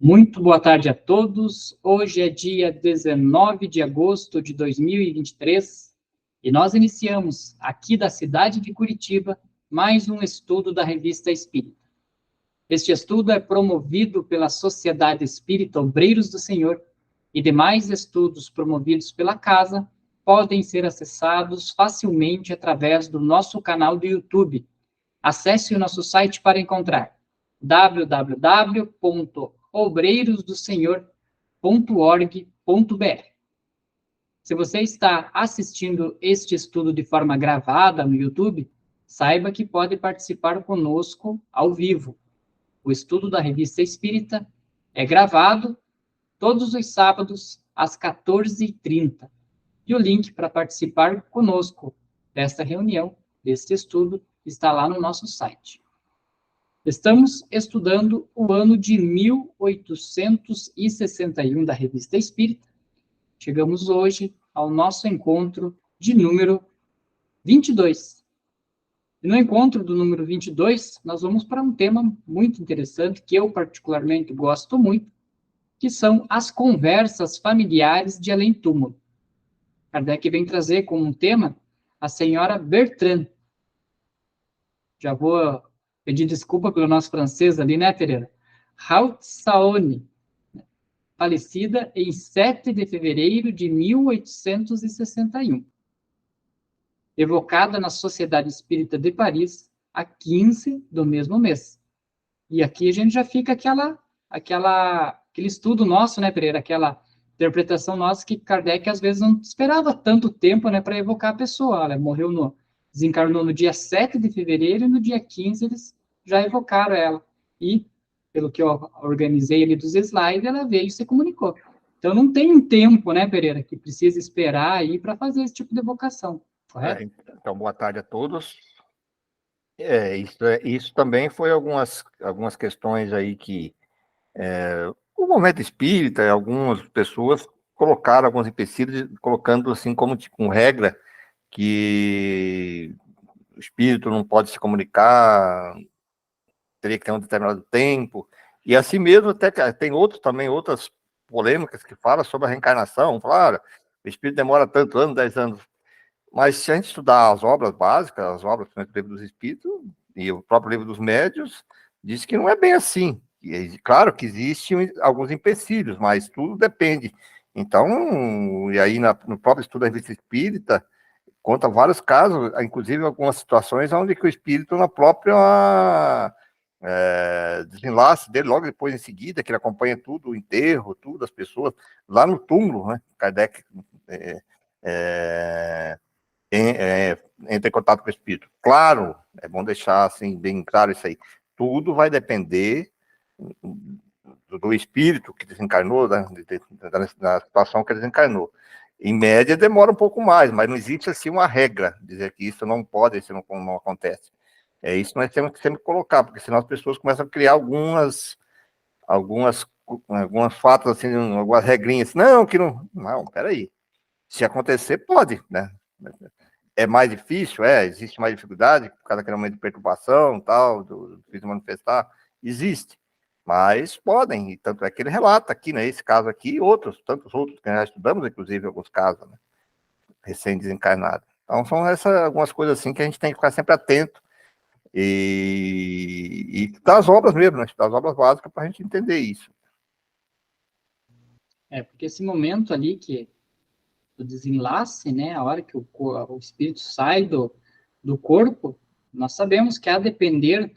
Muito boa tarde a todos. Hoje é dia 19 de agosto de 2023 e nós iniciamos, aqui da cidade de Curitiba, mais um estudo da Revista Espírita. Este estudo é promovido pela Sociedade Espírita Obreiros do Senhor e demais estudos promovidos pela Casa podem ser acessados facilmente através do nosso canal do YouTube. Acesse o nosso site para encontrar www.obreirosdosenhor.org.br. Se você está assistindo este estudo de forma gravada no YouTube, saiba que pode participar conosco ao vivo. O estudo da Revista Espírita é gravado todos os sábados às 14h30. E o link para participar conosco desta reunião, deste estudo, está lá no nosso site. Estamos estudando o ano de 1861 da Revista Espírita. Chegamos hoje ao nosso encontro de número 22. E no encontro do número 22, nós vamos para um tema muito interessante, que eu particularmente gosto muito, que são as conversas familiares de além-túmulo. Kardec vem trazer como um tema a senhora Bertrand. Já vou pedir desculpa pelo nosso francês ali, né, Pereira? Raut-Saone, falecida em 7 de fevereiro de 1861. Evocada na Sociedade Espírita de Paris, a 15 do mesmo mês. E aqui a gente já fica aquele estudo nosso, né, Pereira? Aquela interpretação nossa que Kardec, às vezes, não esperava tanto tempo, né, para evocar a pessoa. Ela desencarnou no dia 7 de fevereiro e no dia 15 eles já evocaram ela. E, pelo que eu organizei ali dos slides, ela veio e se comunicou. Então, não tem um tempo, né, Pereira, que precisa esperar aí para fazer esse tipo de evocação, correto? Então, boa tarde a todos. Isso também foi algumas questões aí que o movimento espírita, algumas pessoas colocaram alguns empecilhos, colocando assim como tipo, regra que o espírito não pode se comunicar, teria que ter um determinado tempo, e assim mesmo até tem outras polêmicas que falam sobre a reencarnação, falaram, o espírito demora tanto anos, 10 anos, mas se a gente estudar as obras básicas, as obras do livro dos espíritos, e o próprio livro dos médiuns, diz que não é bem assim, e, claro que existem alguns empecilhos, mas tudo depende, então, e aí no próprio estudo da Revista Espírita, conta vários casos, inclusive algumas situações onde que o espírito na própria desenlace dele, logo depois em seguida, que ele acompanha tudo, o enterro, tudo, as pessoas, lá no túmulo, né? Kardec entra em contato com o espírito. Claro, é bom deixar assim, bem claro isso aí. Tudo vai depender do espírito que desencarnou, da situação que ele desencarnou. Em média, demora um pouco mais, mas não existe assim uma regra, dizer que isso não pode, isso não acontece. É isso que nós temos que sempre colocar, porque senão as pessoas começam a criar alguns fatos, assim, algumas regrinhas. Não, que não. Não, peraí. Se acontecer, pode, né? É mais difícil? Existe mais dificuldade, por causa daquele momento de perturbação, tal, do difícil manifestar? Existe. Mas podem, e tanto é que ele relata aqui, né? Esse caso aqui e tantos outros que nós já estudamos, inclusive, alguns casos, né? Recém-desencarnados. Então, são algumas coisas assim que a gente tem que ficar sempre atento e das obras mesmo, né? Das obras básicas para a gente entender isso. Porque esse momento ali do desenlace, né, a hora que o espírito sai do corpo, nós sabemos que a depender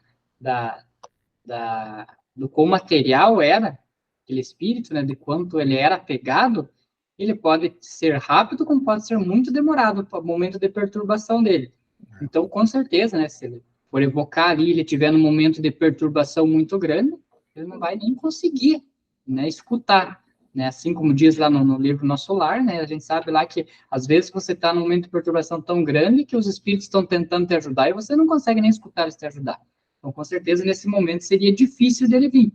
do quão material era aquele espírito, né, de quanto ele era apegado, ele pode ser rápido, como pode ser muito demorado, o momento de perturbação dele. Então, com certeza, né, se ele for evocar ali, ele tiver num momento de perturbação muito grande, ele não vai nem conseguir, né, escutar. Né? Assim como diz lá no livro Nosso Lar, né? A gente sabe lá que às vezes você está num momento de perturbação tão grande que os espíritos estão tentando te ajudar e você não consegue nem escutar eles te ajudar. Então, com certeza, nesse momento seria difícil dele vir.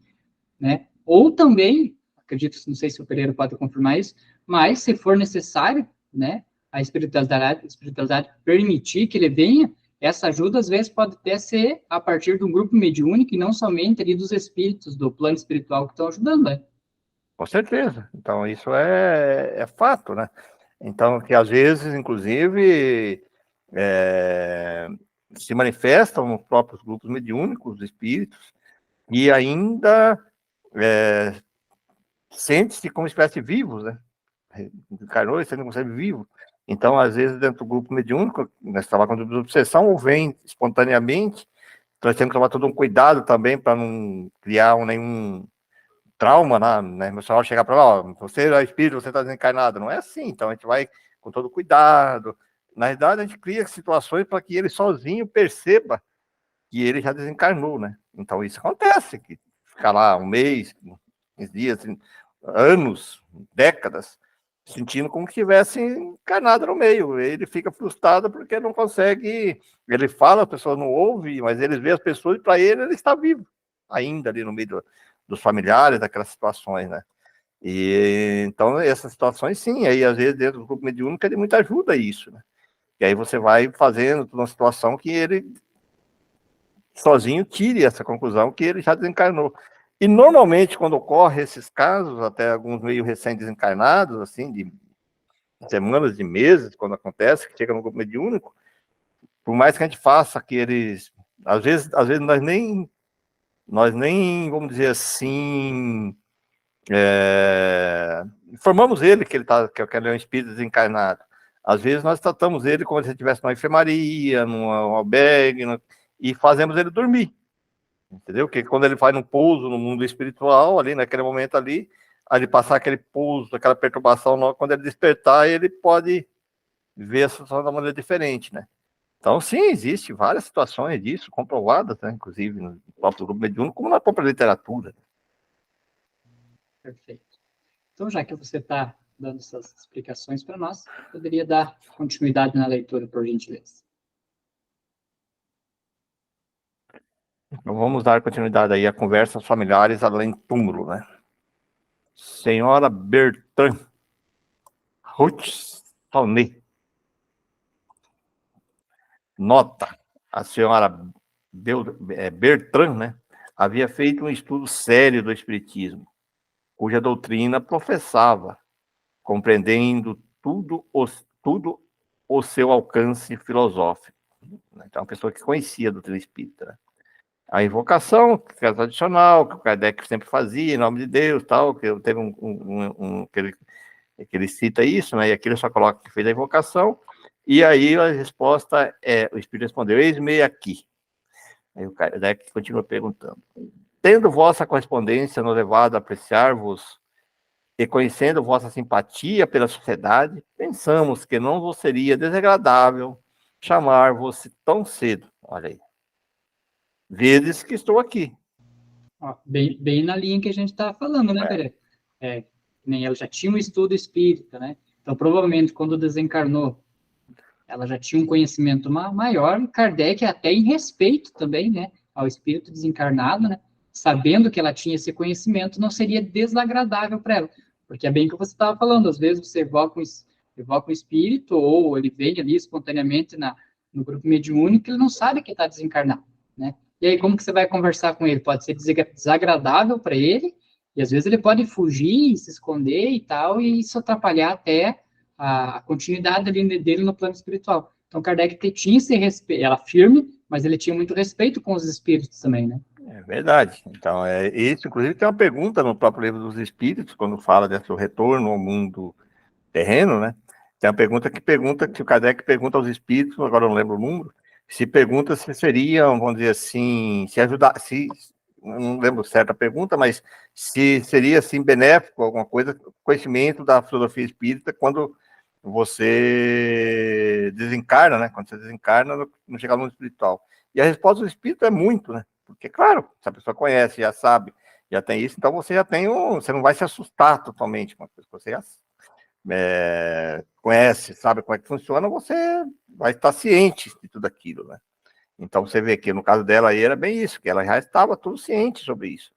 Né? Ou também, acredito, não sei se o Pereira pode confirmar isso, mas se for necessário, né, a espiritualidade permitir que ele venha, essa ajuda, às vezes, pode até ser a partir de um grupo mediúnico e não somente ali dos espíritos, do plano espiritual que estão ajudando, né? Com certeza. Então, isso é fato, né? Então, que às vezes, inclusive, é, se manifestam nos próprios grupos mediúnicos, os espíritos, e ainda sente-se como espécie vivos, né? Encarnou e sendo como ser vivo. Então, às vezes, dentro do grupo mediúnico, nós trabalhamos com obsessão, ou vem espontaneamente, então nós temos que tomar todo um cuidado também para não criar nenhum trauma, né? O pessoal chegar para lá, ó, você é espírito, você está desencarnado. Não é assim, então a gente vai com todo cuidado. Na verdade, a gente cria situações para que ele sozinho perceba que ele já desencarnou, né? Então isso acontece, que ficar lá um mês, uns dias, assim, anos, décadas, sentindo como se tivesse encarnado no meio. Ele fica frustrado porque não consegue. Ele fala, a pessoa não ouve, mas ele vê as pessoas e para ele está vivo ainda ali no meio dos familiares, daquelas situações, né? E então essas situações, sim, aí às vezes dentro do grupo mediúnico é de muita ajuda isso, né? E aí você vai fazendo uma situação que ele sozinho tire essa conclusão que ele já desencarnou. E normalmente quando ocorre esses casos, até alguns meio recém-desencarnados, assim, de semanas, de meses, quando acontece, que chega no grupo mediúnico, por mais que a gente faça que eles, às vezes nós nem, vamos dizer assim, informamos ele que que ele é um espírito desencarnado. Às vezes nós tratamos ele como se ele estivesse numa enfermaria, num albergue, e fazemos ele dormir, entendeu? Porque quando ele faz um pouso no mundo espiritual, ali naquele momento ali, ele passar aquele pouso, aquela perturbação, quando ele despertar, ele pode ver a situação de uma maneira diferente, né? Então, sim, existe várias situações disso, comprovadas, né? Inclusive no próprio grupo mediúnico, como na própria literatura. Perfeito. Então, já que você está dando essas explicações para nós, poderia dar continuidade na leitura, por gentileza. Então, vamos dar continuidade aí a conversas familiares além túmulo, né? Senhora Bertrand Ruth Saunet. Nota, a senhora Bertrand, né, havia feito um estudo sério do espiritismo, cuja doutrina professava, compreendendo tudo o seu alcance filosófico. Então, uma pessoa que conhecia a doutrina espírita, né? A invocação, que é tradicional, que o Kardec sempre fazia, em nome de Deus, tal, que teve que ele cita isso, né, e aqui ele só coloca que fez a invocação, e aí a resposta o Espírito respondeu, eis-me aqui. Aí o Kardec continua perguntando, tendo vossa correspondência nos levado a apreciar-vos e conhecendo vossa simpatia pela sociedade, pensamos que não vos seria desagradável chamar-vos tão cedo. Olha aí. Vedes que estou aqui. Ó, bem na linha que a gente está falando, né, Pereira? Nem ela já tinha um estudo espírita, né? Então, provavelmente, quando desencarnou, ela já tinha um conhecimento maior, Kardec até em respeito também, né, ao espírito desencarnado, né, sabendo que ela tinha esse conhecimento, não seria desagradável para ela, porque é bem o que você estava falando, às vezes você evoca um espírito, ou ele vem ali espontaneamente no grupo mediúnico, ele não sabe que está desencarnado, né, e aí como que você vai conversar com ele? Pode ser desagradável para ele, e às vezes ele pode fugir, se esconder e tal, e isso atrapalhar até a continuidade dele no plano espiritual. Então, Kardec tinha esse respeito, ela firme, mas ele tinha muito respeito com os espíritos também, né? É verdade. Então, isso, inclusive, tem uma pergunta no próprio livro dos Espíritos, quando fala desse retorno ao mundo terreno, né? Tem uma pergunta que o Kardec pergunta aos espíritos, agora eu não lembro o número, se pergunta se seriam, vamos dizer assim, se ajudar, se não lembro certa pergunta, mas se seria assim benéfico alguma coisa, conhecimento da filosofia espírita quando você desencarna, né? Quando você desencarna no chegar no mundo espiritual. E a resposta do espírito é muito, né? Porque, claro, se a pessoa conhece, já sabe, já tem isso, então você já tem você não vai se assustar totalmente com a coisa, você já conhece, sabe como é que funciona, você vai estar ciente de tudo aquilo, né? Então você vê que no caso dela aí era bem isso, que ela já estava tudo ciente sobre isso.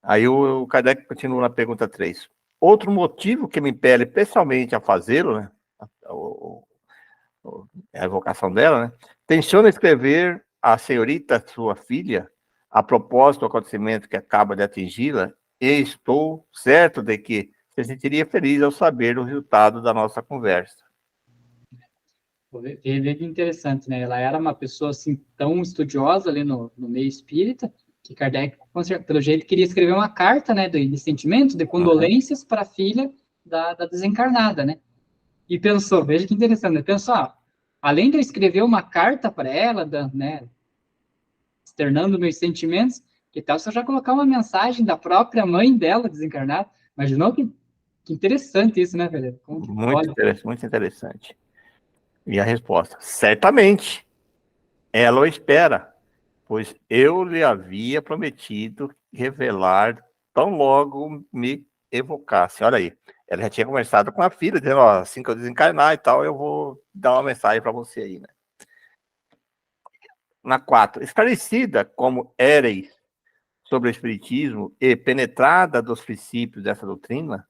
Aí o Kardec continua na pergunta 3. Outro motivo que me impele pessoalmente a fazê-lo, né? é a evocação dela, né? Tenciona escrever à senhorita, sua filha, a propósito do acontecimento que acaba de atingi-la, e estou certo de que se sentiria feliz ao saber o resultado da nossa conversa. Veja que interessante, né? Ela era uma pessoa assim tão estudiosa ali no meio espírita que Kardec, pelo jeito, queria escrever uma carta, né, de sentimento, de condolências para a filha da desencarnada, né? E pensou, veja que interessante, né? Pensou, além de eu escrever uma carta para ela, né, externando meus sentimentos, que tal se eu já colocar uma mensagem da própria mãe dela desencarnada? Imaginou que interessante isso, né, velho? Como que pode? Muito interessante. E a resposta: certamente, ela o espera, pois eu lhe havia prometido revelar tão logo me evocasse. Olha aí, ela já tinha conversado com a filha, dizendo, ó, assim que eu desencarnar e tal, eu vou dar uma mensagem para você aí, né? Na 4, esclarecida como éreis sobre o Espiritismo e penetrada dos princípios dessa doutrina,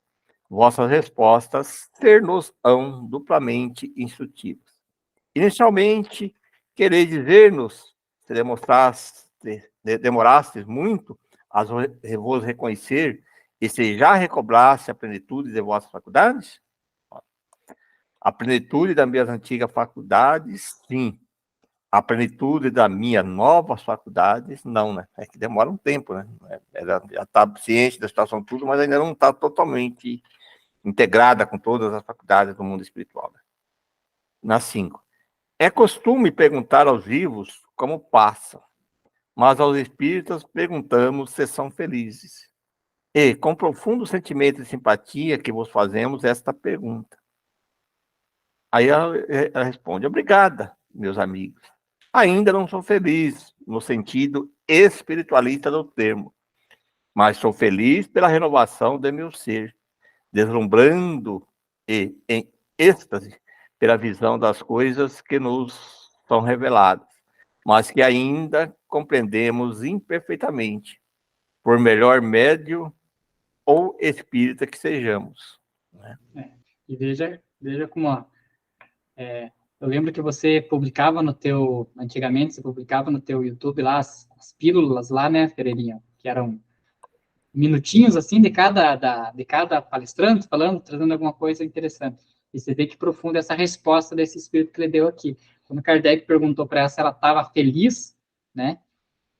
vossas respostas ser-nos-ão duplamente instrutivas. Inicialmente, quereis dizer-nos, se demorastes muito a vos reconhecer e se já recobrasse a plenitude de vossas faculdades? A plenitude das minhas antigas faculdades, sim. A plenitude das minhas novas faculdades, não, né? É que demora um tempo, né? Ela já está ciente da situação tudo, mas ainda não está totalmente integrada com todas as faculdades do mundo espiritual. Né? Na 5. É costume perguntar aos vivos como passam, mas aos espíritas perguntamos se são felizes. E, com profundo sentimento de simpatia que vos fazemos esta pergunta. Aí ela responde, obrigada, meus amigos. Ainda não sou feliz, no sentido espiritualista do termo, mas sou feliz pela renovação de meu ser, deslumbrando e em êxtase pela visão das coisas que nos são reveladas, mas que ainda compreendemos imperfeitamente, por melhor médio ou espírita que sejamos. Né? E veja como, eu lembro que você publicava antigamente você publicava no teu YouTube lá as pílulas lá, né, Ferreirinha, que eram minutinhos assim de cada palestrante falando, trazendo alguma coisa interessante. E você vê que profunda essa resposta desse espírito que ele deu aqui. Quando Kardec perguntou para ela se ela estava feliz, né?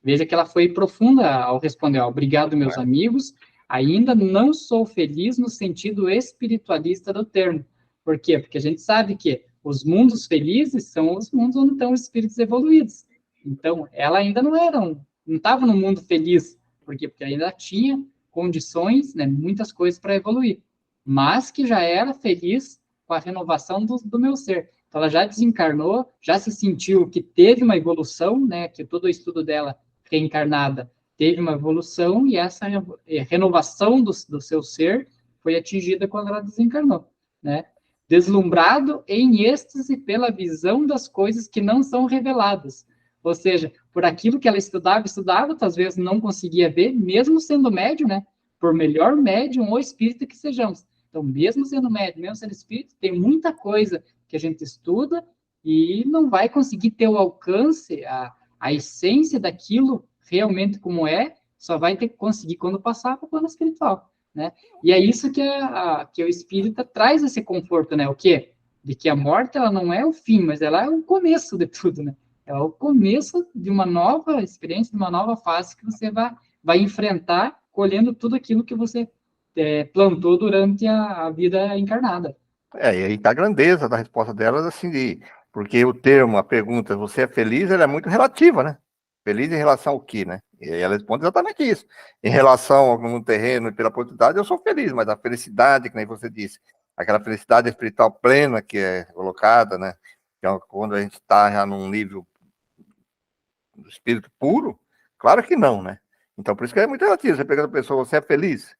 Veja que ela foi profunda ao responder: obrigado, meus amigos. Ainda não sou feliz no sentido espiritualista do termo. Por quê? Porque a gente sabe que os mundos felizes são os mundos onde estão os espíritos evoluídos. Então, ela ainda não estava no mundo feliz. Por quê? Porque ainda tinha condições, né, muitas coisas para evoluir. Mas que já era feliz com a renovação do meu ser. Então, ela já desencarnou, já se sentiu que teve uma evolução, né, que todo o estudo dela reencarnada teve uma evolução e essa renovação do seu ser foi atingida quando ela desencarnou, né? Deslumbrado em êxtase pela visão das coisas que não são reveladas. Ou seja, por aquilo que ela estudava, às vezes não conseguia ver, mesmo sendo médium, né? Por melhor médium ou espírito que sejamos. Então, mesmo sendo médium, mesmo sendo espírito, tem muita coisa que a gente estuda e não vai conseguir ter o alcance, a essência daquilo realmente como é, só vai ter que conseguir quando passar para o plano espiritual, né? E é isso que o espírita traz esse conforto, né? O quê? De que a morte, ela não é o fim, mas ela é o começo de tudo, né? É o começo de uma nova experiência, de uma nova fase que você vai enfrentar, colhendo tudo aquilo que você plantou durante a vida encarnada. E aí está a grandeza da resposta delas, assim, porque o termo, a pergunta, você é feliz, ela é muito relativa, né? Feliz em relação ao quê, né? E ela responde exatamente isso. Em relação ao mundo terreno e pela oportunidade, eu sou feliz, mas a felicidade, que nem você disse, aquela felicidade espiritual plena que é colocada, né? Então, quando a gente está já num nível do espírito puro, claro que não, né? Então, por isso que é muito relativo. Você pergunta a pessoa, você é feliz?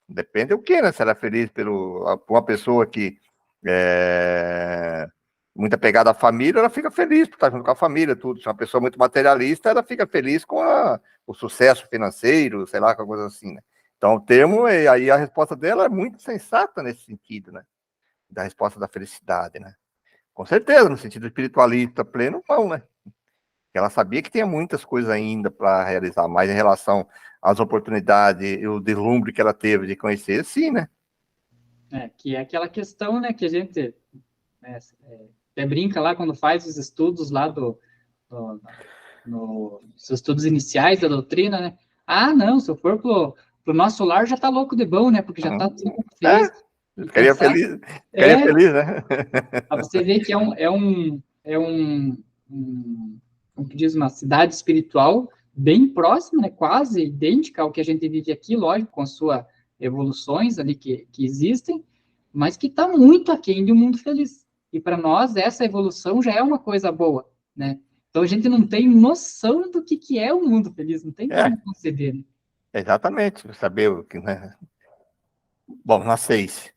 Depende do que, né? Se ela é feliz por uma pessoa que é muito apegada à família, ela fica feliz por estar junto com a família, tudo. Se é uma pessoa muito materialista, ela fica feliz com o sucesso financeiro, sei lá, alguma coisa assim, né? Então, o termo, e aí a resposta dela é muito sensata nesse sentido, né? Da resposta da felicidade, né? Com certeza, no sentido espiritualista pleno, não, né? Ela sabia que tinha muitas coisas ainda para realizar, mas em relação às oportunidades e o deslumbre que ela teve de conhecer, sim, né? Que é aquela questão, né, que a gente até brinca lá quando faz os estudos lá do, nos estudos iniciais da doutrina, né? Ah, não, se eu for pro nosso lar já tá louco de bom, né? Porque já tá tudo feito. Ficaria feliz, ficaria feliz, né? Pra você ver que como que diz, uma cidade espiritual bem próxima, né? Quase idêntica ao que a gente vive aqui, lógico, com as suas evoluções ali que existem, mas que está muito aquém de um mundo feliz. E para nós, essa evolução já é uma coisa boa, né? Então a gente não tem noção do que é o um mundo feliz, não tem como conceber. Né? Exatamente, saber o que, né? Bom, na 6.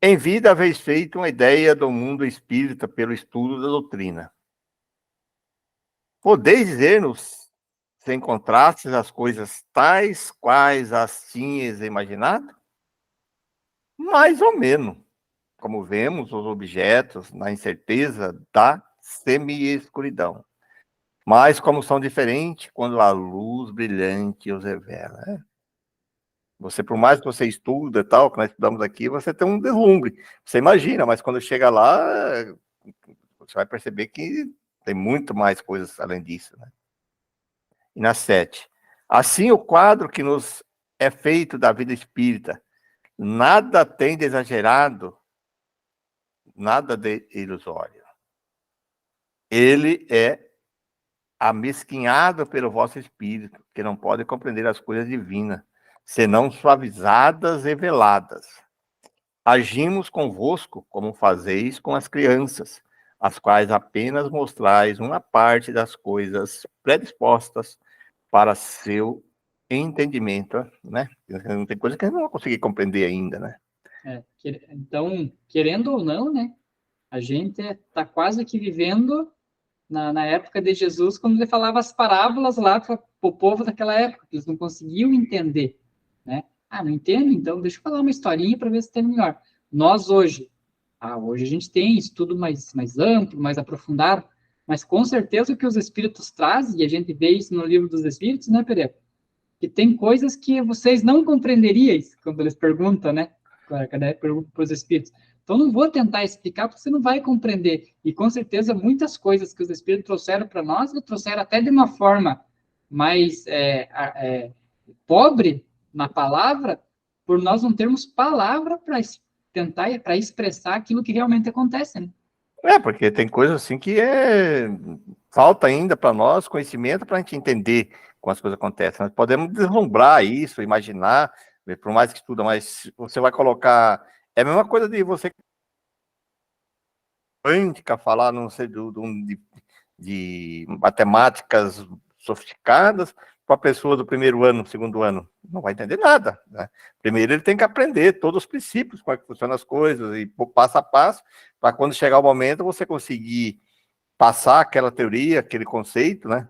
Em vida haveis feito uma ideia do mundo espírita pelo estudo da doutrina. Podeis dizer-nos se encontrastes as coisas tais quais as tinhas imaginado? Mais ou menos, como vemos os objetos na incerteza da semi-escuridão. Mas como são diferentes quando a luz brilhante os revela. Né? Você, por mais que você estuda e tal, que nós estudamos aqui, você tem um deslumbre. Você imagina, mas quando chega lá, você vai perceber que tem muito mais coisas além disso. Né? E na 7. Assim, o quadro que nos é feito da vida espírita, nada tem de exagerado, nada de ilusório. Ele é amesquinhado pelo vosso espírito, que não pode compreender as coisas divinas, senão suavizadas e veladas. Agimos convosco como fazeis com as crianças, as quais apenas mostrais uma parte das coisas predispostas para seu entendimento, né? Tem coisa que a gente não vai conseguir compreender ainda, né? Então, querendo ou não, né? A gente está quase que vivendo na época de Jesus, quando ele falava as parábolas lá para o povo daquela época, que eles não conseguiam entender, né? Ah, não entendo? Então deixa eu falar uma historinha para ver se tem melhor. Nós hoje a gente tem estudo mais amplo, mais aprofundado, mas com certeza o que os Espíritos trazem, e a gente vê isso no livro dos Espíritos, né, Pereira? Que tem coisas que vocês não compreenderiais quando eles perguntam, né? Cada pergunta para os Espíritos. Então, não vou tentar explicar, porque você não vai compreender. E, com certeza, muitas coisas que os Espíritos trouxeram para nós, eles trouxeram até de uma forma mais pobre na palavra, por nós não termos palavra para tentar, para expressar aquilo que realmente acontece, né? Porque tem coisas assim que falta ainda para nós conhecimento para a gente entender como as coisas acontecem. Nós podemos deslumbrar isso, imaginar, por mais que estuda, mas você vai colocar... É a mesma coisa de você quântica, falar, não sei, de matemáticas sofisticadas para a pessoa do primeiro ano, segundo ano. Não vai entender nada. Né? Primeiro ele tem que aprender todos os princípios, como é que funcionam as coisas, e passo a passo, para quando chegar o momento você conseguir passar aquela teoria, aquele conceito, né?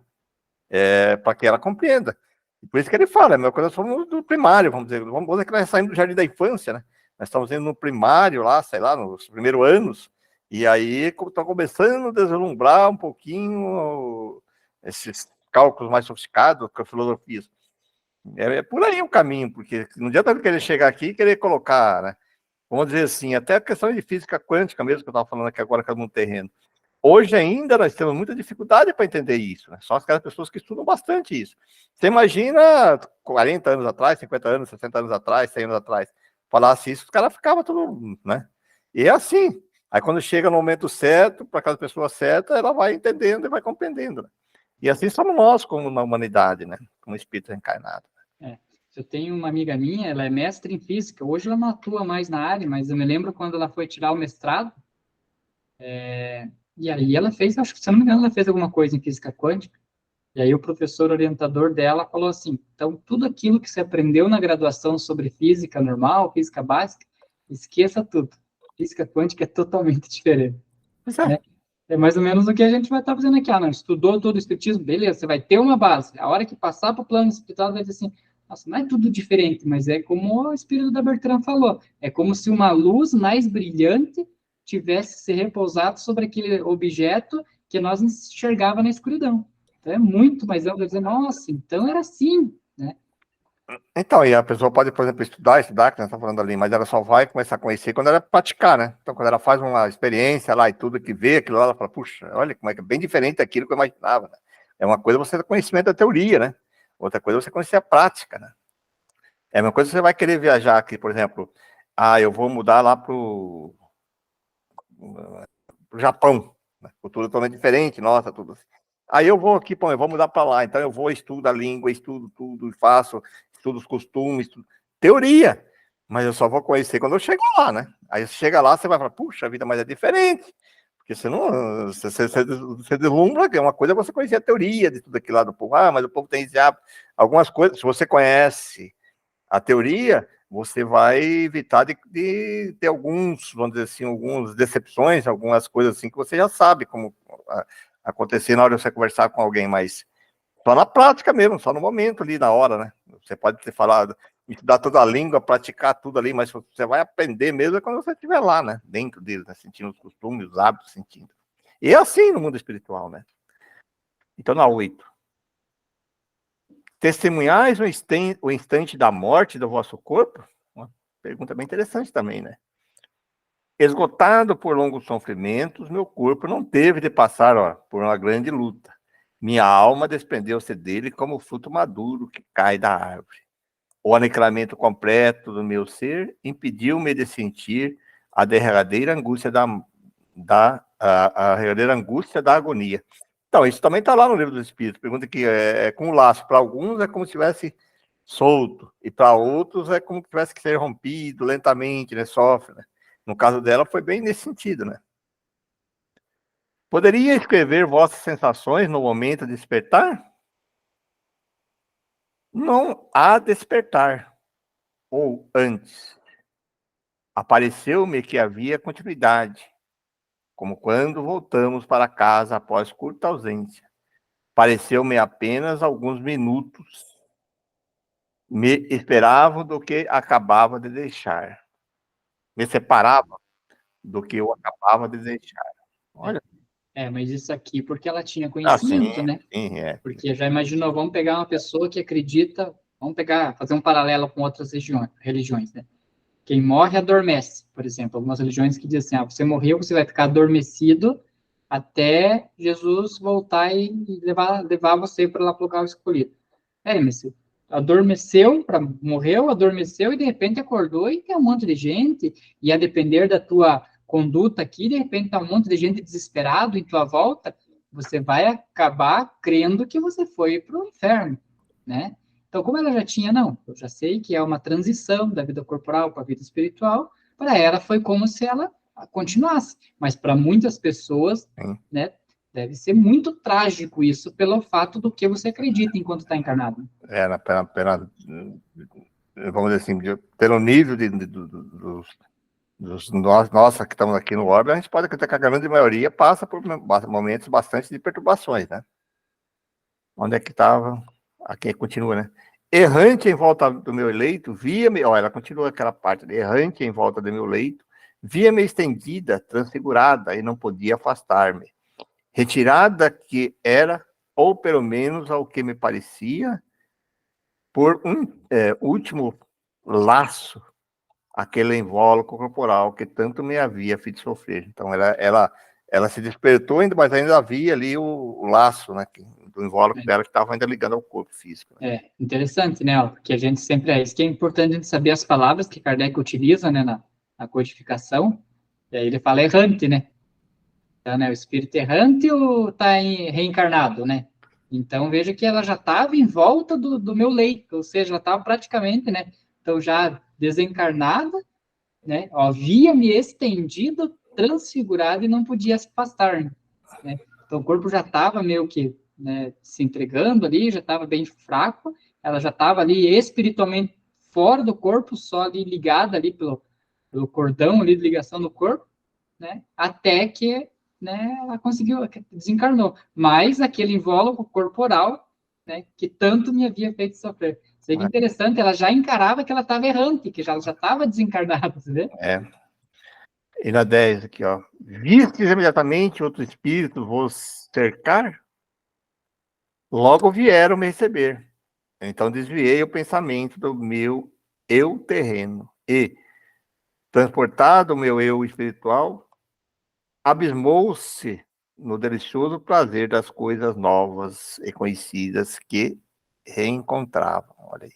Para que ela compreenda. E por isso que ele fala, meu coisa somos do primário, vamos dizer que nós saímos do jardim da infância, né? Nós estamos indo no primário lá, sei lá, nos primeiros anos, e aí estão começando a deslumbrar um pouquinho esses cálculos mais sofisticados com a filosofia. É por aí o caminho, porque não adianta eu querer chegar aqui e querer colocar, né? Vamos dizer assim, até a questão de física quântica mesmo, que eu estava falando aqui agora, que é no terreno. Hoje ainda nós temos muita dificuldade para entender isso, né? Só aquelas pessoas que estudam bastante isso. Você imagina 40 anos atrás, 50 anos, 60 anos atrás, 100 anos atrás, falasse isso, os caras ficavam tudo, né? E é assim. Aí quando chega no momento certo, para aquela pessoa certa, ela vai entendendo e vai compreendendo. Né? E assim somos nós, como na humanidade, né? Como espírito encarnado. Eu tenho uma amiga minha, ela é mestre em física. Hoje ela não atua mais na área, mas eu me lembro quando ela foi tirar o mestrado, e aí ela fez, acho que se eu não me engano, ela fez alguma coisa em física quântica. E aí o professor orientador dela falou assim: então tudo aquilo que você aprendeu na graduação sobre física normal, física básica, esqueça tudo. Física quântica é totalmente diferente. Né? É mais ou menos o que a gente vai estar fazendo aqui. Ah, não, estudou todo o espiritismo, beleza, você vai ter uma base. A hora que passar para o plano espiritual, vai dizer assim, nossa, não é tudo diferente, mas é como o espírito da Bertrand falou, é como se uma luz mais brilhante tivesse se repousado sobre aquele objeto que nós enxergava na escuridão. Então é muito mais amplo dizer, nossa, então era assim, né? Então, e a pessoa pode, por exemplo, estudar, que nós estamos falando ali, mas ela só vai começar a conhecer quando ela praticar, né? Então, quando ela faz uma experiência lá e tudo que vê, aquilo lá, ela fala, puxa, olha como é que é bem diferente daquilo que eu imaginava, né? É uma coisa você ter conhecimento da teoria, né? Outra coisa é você conhecer a prática, né? É a mesma coisa que você vai querer viajar aqui, por exemplo, eu vou mudar lá pro Japão, né? Cultura totalmente diferente, nossa, tudo assim. Aí eu vou aqui, pô, eu vou mudar para lá, então eu vou, estudo a língua, estudo tudo, estudo os costumes, teoria, mas eu só vou conhecer quando eu chegar lá, né? Aí você chega lá, você vai falar, puxa, a vida, mas é diferente, porque você não, você deslumbra, que é uma coisa você conhecer a teoria de tudo aquilo lá do povo, mas o povo tem já algumas coisas, se você conhece a teoria, você vai evitar de ter alguns, vamos dizer assim, algumas decepções, algumas coisas assim que você já sabe como acontecer na hora de você conversar com alguém, mas só na prática mesmo, só no momento ali, na hora, né? Você pode ter falado, estudar toda a língua, praticar tudo ali, mas você vai aprender mesmo quando você estiver lá, né? Dentro dele, né? Sentindo os costumes, os hábitos, sentindo. E é assim no mundo espiritual, né? Então, na 8. Testemunhais o instante da morte do vosso corpo? Uma pergunta bem interessante também, né? Esgotado por longos sofrimentos, meu corpo não teve de passar por uma grande luta. Minha alma desprendeu-se dele como fruto maduro que cai da árvore. O aniquilamento completo do meu ser impediu-me de sentir a derradeira angústia a verdadeira angústia da agonia. Então, isso também está lá no Livro dos Espíritos. Pergunta que é com o laço. Para alguns é como se tivesse solto, e para outros é como se tivesse que ser rompido lentamente, né? Sofre, né? No caso dela, foi bem nesse sentido, né? Poderia escrever vossas sensações no momento de despertar? Não há despertar, ou antes. Apareceu-me que havia continuidade, como quando voltamos para casa após curta ausência. Pareceu-me apenas alguns minutos. Me esperavam do que acabava de deixar. Me separava do que eu acabava de deixar. Olha. Mas isso aqui porque ela tinha Sim, conhecimento, né? sim, Porque já imaginou, vamos pegar uma pessoa que acredita, fazer um paralelo com outras religiões, né? Quem morre adormece, por exemplo. Algumas religiões que dizem assim, você morreu, você vai ficar adormecido até Jesus voltar e levar você para lá para o lugar escolhido. Mas adormeceu, morreu, adormeceu e de repente acordou e tem um monte de gente, e a depender da tua conduta aqui, de repente tá um monte de gente desesperado em tua volta, você vai acabar crendo que você foi para o inferno, né? Então, como ela já tinha, não, eu já sei que é uma transição da vida corporal para a vida espiritual, para ela foi como se ela continuasse. Mas para muitas pessoas, sim. né, deve ser muito trágico isso pelo fato do que você acredita enquanto está encarnado. Vamos dizer assim, pelo nível dos nós que estamos aqui no orbe, a gente pode acreditar que a grande maioria passa por momentos bastante de perturbações, né? Onde é que estava? Aqui continua, né? Errante em volta do meu leito, via-me... ela continua aquela parte, né? Errante em volta do meu leito, via-me estendida, transfigurada, e não podia afastar-me. Retirada que era, ou pelo menos ao que me parecia, por um último laço, aquele invólucro corporal que tanto me havia feito sofrer. Então, ela se despertou, mas ainda havia ali o laço, né, do invólucro dela que estava ainda ligando ao corpo físico. Né? Interessante, né? Porque a gente sempre isso que é importante a gente saber as palavras que Kardec utiliza, né, na codificação. E aí ele fala errante, né? Então, né, o espírito errante ou está reencarnado, né? Então, veja que ela já estava em volta do meu leito, ou seja, ela estava praticamente, né? Então, já desencarnada, né? Havia-me estendido, transfigurado e não podia se afastar, né? Então, o corpo já estava meio que, né, se entregando ali, já estava bem fraco, ela já estava ali espiritualmente fora do corpo, só ali ligada ali pelo cordão ali de ligação do corpo, né? Até que, né, ela conseguiu, desencarnou. Mas aquele invólucro corporal, né, que tanto me havia feito sofrer. Seria interessante, ela já encarava que ela estava errante, que já estava desencarnada, você vê? E na 10 aqui, ó. Vistes imediatamente outro espírito vos cercar? Logo vieram me receber. Então desviei o pensamento do meu eu terreno e, transportado o meu eu espiritual, abismou-se no delicioso prazer das coisas novas e conhecidas que reencontravam. Olha aí.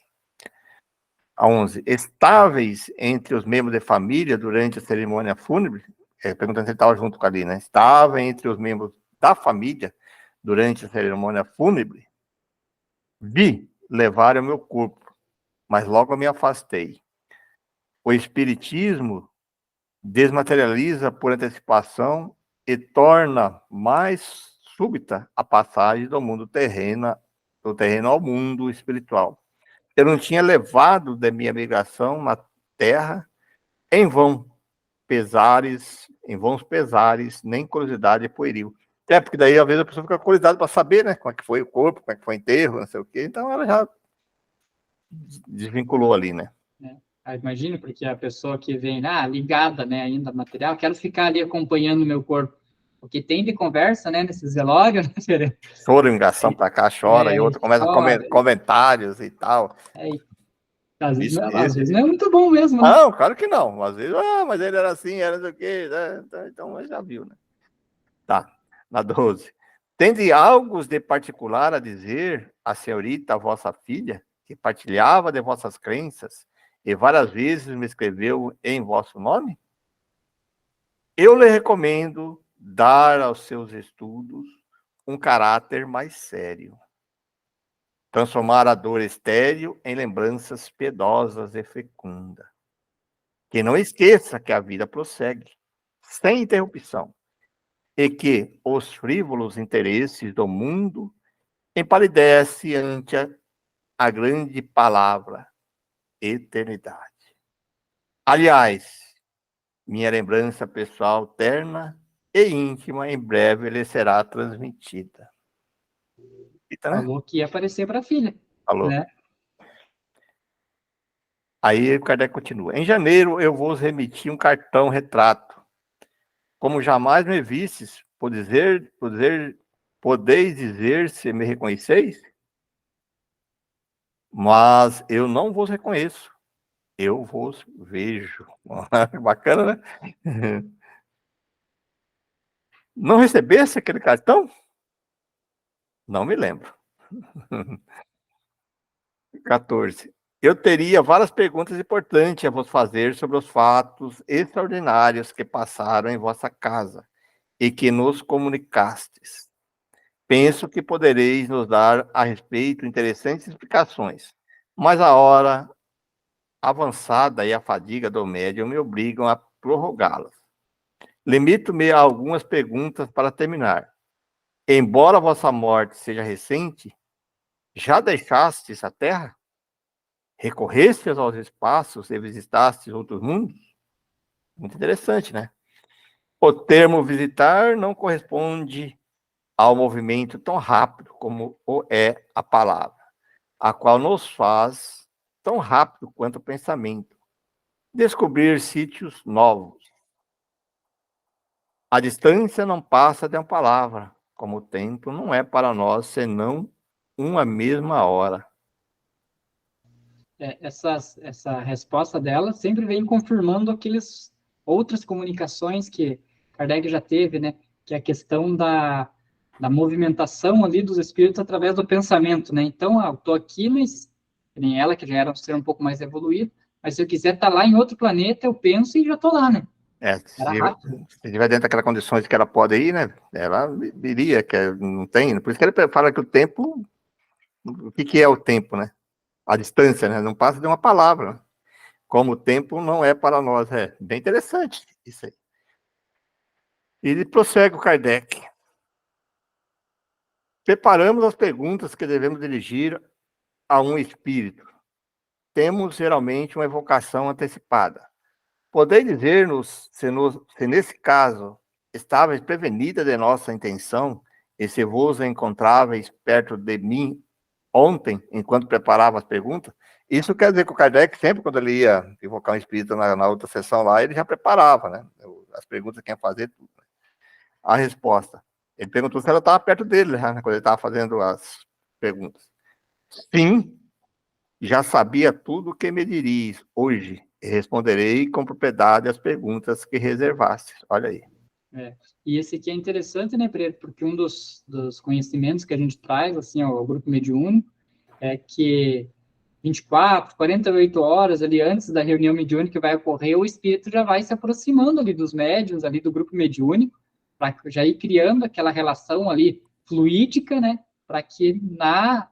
A 11. Estáveis entre os membros da família durante a cerimônia fúnebre, perguntando se ele estava junto com ali, né? Estava entre os membros da família durante a cerimônia fúnebre, vi levar o meu corpo, mas logo me afastei. O espiritismo desmaterializa por antecipação e torna mais súbita a passagem do mundo terreno, do terreno ao mundo espiritual. Eu não tinha levado da minha migração na terra em vão em vãos pesares, nem curiosidade pueril. É, porque daí às vezes a pessoa fica curiosidade para saber, né, como é que foi o corpo, como é que foi o enterro, não sei o quê. Então ela já desvinculou ali, né? Imagino, porque a pessoa que vem ligada, né, ainda ao material, quero ficar ali acompanhando o meu corpo. O que tem de conversa, né, nesses velórios, né, Tere? Choro, engação para cá, chora, e outro começa Chora, comentários e tal. às vezes não é muito bom mesmo, né? Não, claro que não. Às vezes, mas ele era assim, era não sei o quê, né? Então já viu, né? Tá, na 12. Tende algo de particular a dizer a senhorita, a vossa filha, que partilhava de vossas crenças e várias vezes me escreveu em vosso nome? Eu lhe recomendo dar aos seus estudos um caráter mais sério. Transformar a dor estéril em lembranças piedosas e fecundas. Que não esqueça que a vida prossegue, sem interrupção, e que os frívolos interesses do mundo empalidecem ante a grande palavra, eternidade. Aliás, minha lembrança pessoal terna e íntima em breve lhe será transmitida. Eita, né? Falou que ia aparecer para a filha. Falou. Né? Aí o Kardec continua. Em janeiro eu vos remeti um cartão retrato. Como jamais me vistes, podeis dizer se me reconheceis? Mas eu não vos reconheço. Eu vos vejo. Bacana, né? Não recebesse aquele cartão? Não me lembro. 14. Eu teria várias perguntas importantes a vos fazer sobre os fatos extraordinários que passaram em vossa casa e que nos comunicastes. Penso que podereis nos dar a respeito interessantes explicações, mas a hora avançada e a fadiga do médium me obrigam a prorrogá-las. Limito-me a algumas perguntas para terminar. Embora vossa morte seja recente, já deixastes a Terra? Recorrestes aos espaços e visitastes outros mundos? Muito interessante, né? O termo visitar não corresponde ao movimento tão rápido como o é a palavra, a qual nos faz tão rápido quanto o pensamento descobrir sítios novos. A distância não passa de uma palavra, como o tempo não é para nós senão uma mesma hora. Essa resposta dela sempre vem confirmando aquelas outras comunicações que Kardec já teve, né? Que é a questão da movimentação ali dos espíritos através do pensamento, né? Então, eu tô aqui, mas nem ela, que já era um ser um pouco mais evoluído, mas se eu quiser estar lá em outro planeta, eu penso e já tô lá, né? Era rápido. Se estiver dentro daquelas condições que ela pode ir, né? Ela iria, que não tem. Por isso que ele fala que o tempo. O que é o tempo, né? A distância, né? Não passa de uma palavra. Como o tempo não é para nós. É bem interessante isso aí. E ele prossegue o Kardec. Preparamos as perguntas que devemos dirigir a um espírito. Temos geralmente uma evocação antecipada. Podeis dizer-nos se nesse caso estáveis prevenida de nossa intenção e se vos encontráveis perto de mim ontem, enquanto preparava as perguntas? Isso quer dizer que o Kardec, sempre quando ele ia evocar um espírito na outra sessão lá, ele já preparava, né? as perguntas que ia fazer, tudo. A resposta. Ele perguntou se ela estava perto dele, né, quando ele estava fazendo as perguntas. Sim, já sabia tudo o que me diris hoje. E responderei com propriedade as perguntas que reservaste. Olha aí. E esse aqui é interessante, né, Pedro? Porque um dos conhecimentos que a gente traz, assim, ao grupo mediúnico, é que 24, 48 horas ali antes da reunião mediúnica que vai ocorrer, o espírito já vai se aproximando ali dos médiuns, ali do grupo mediúnico, para já ir criando aquela relação ali fluídica, né, para que na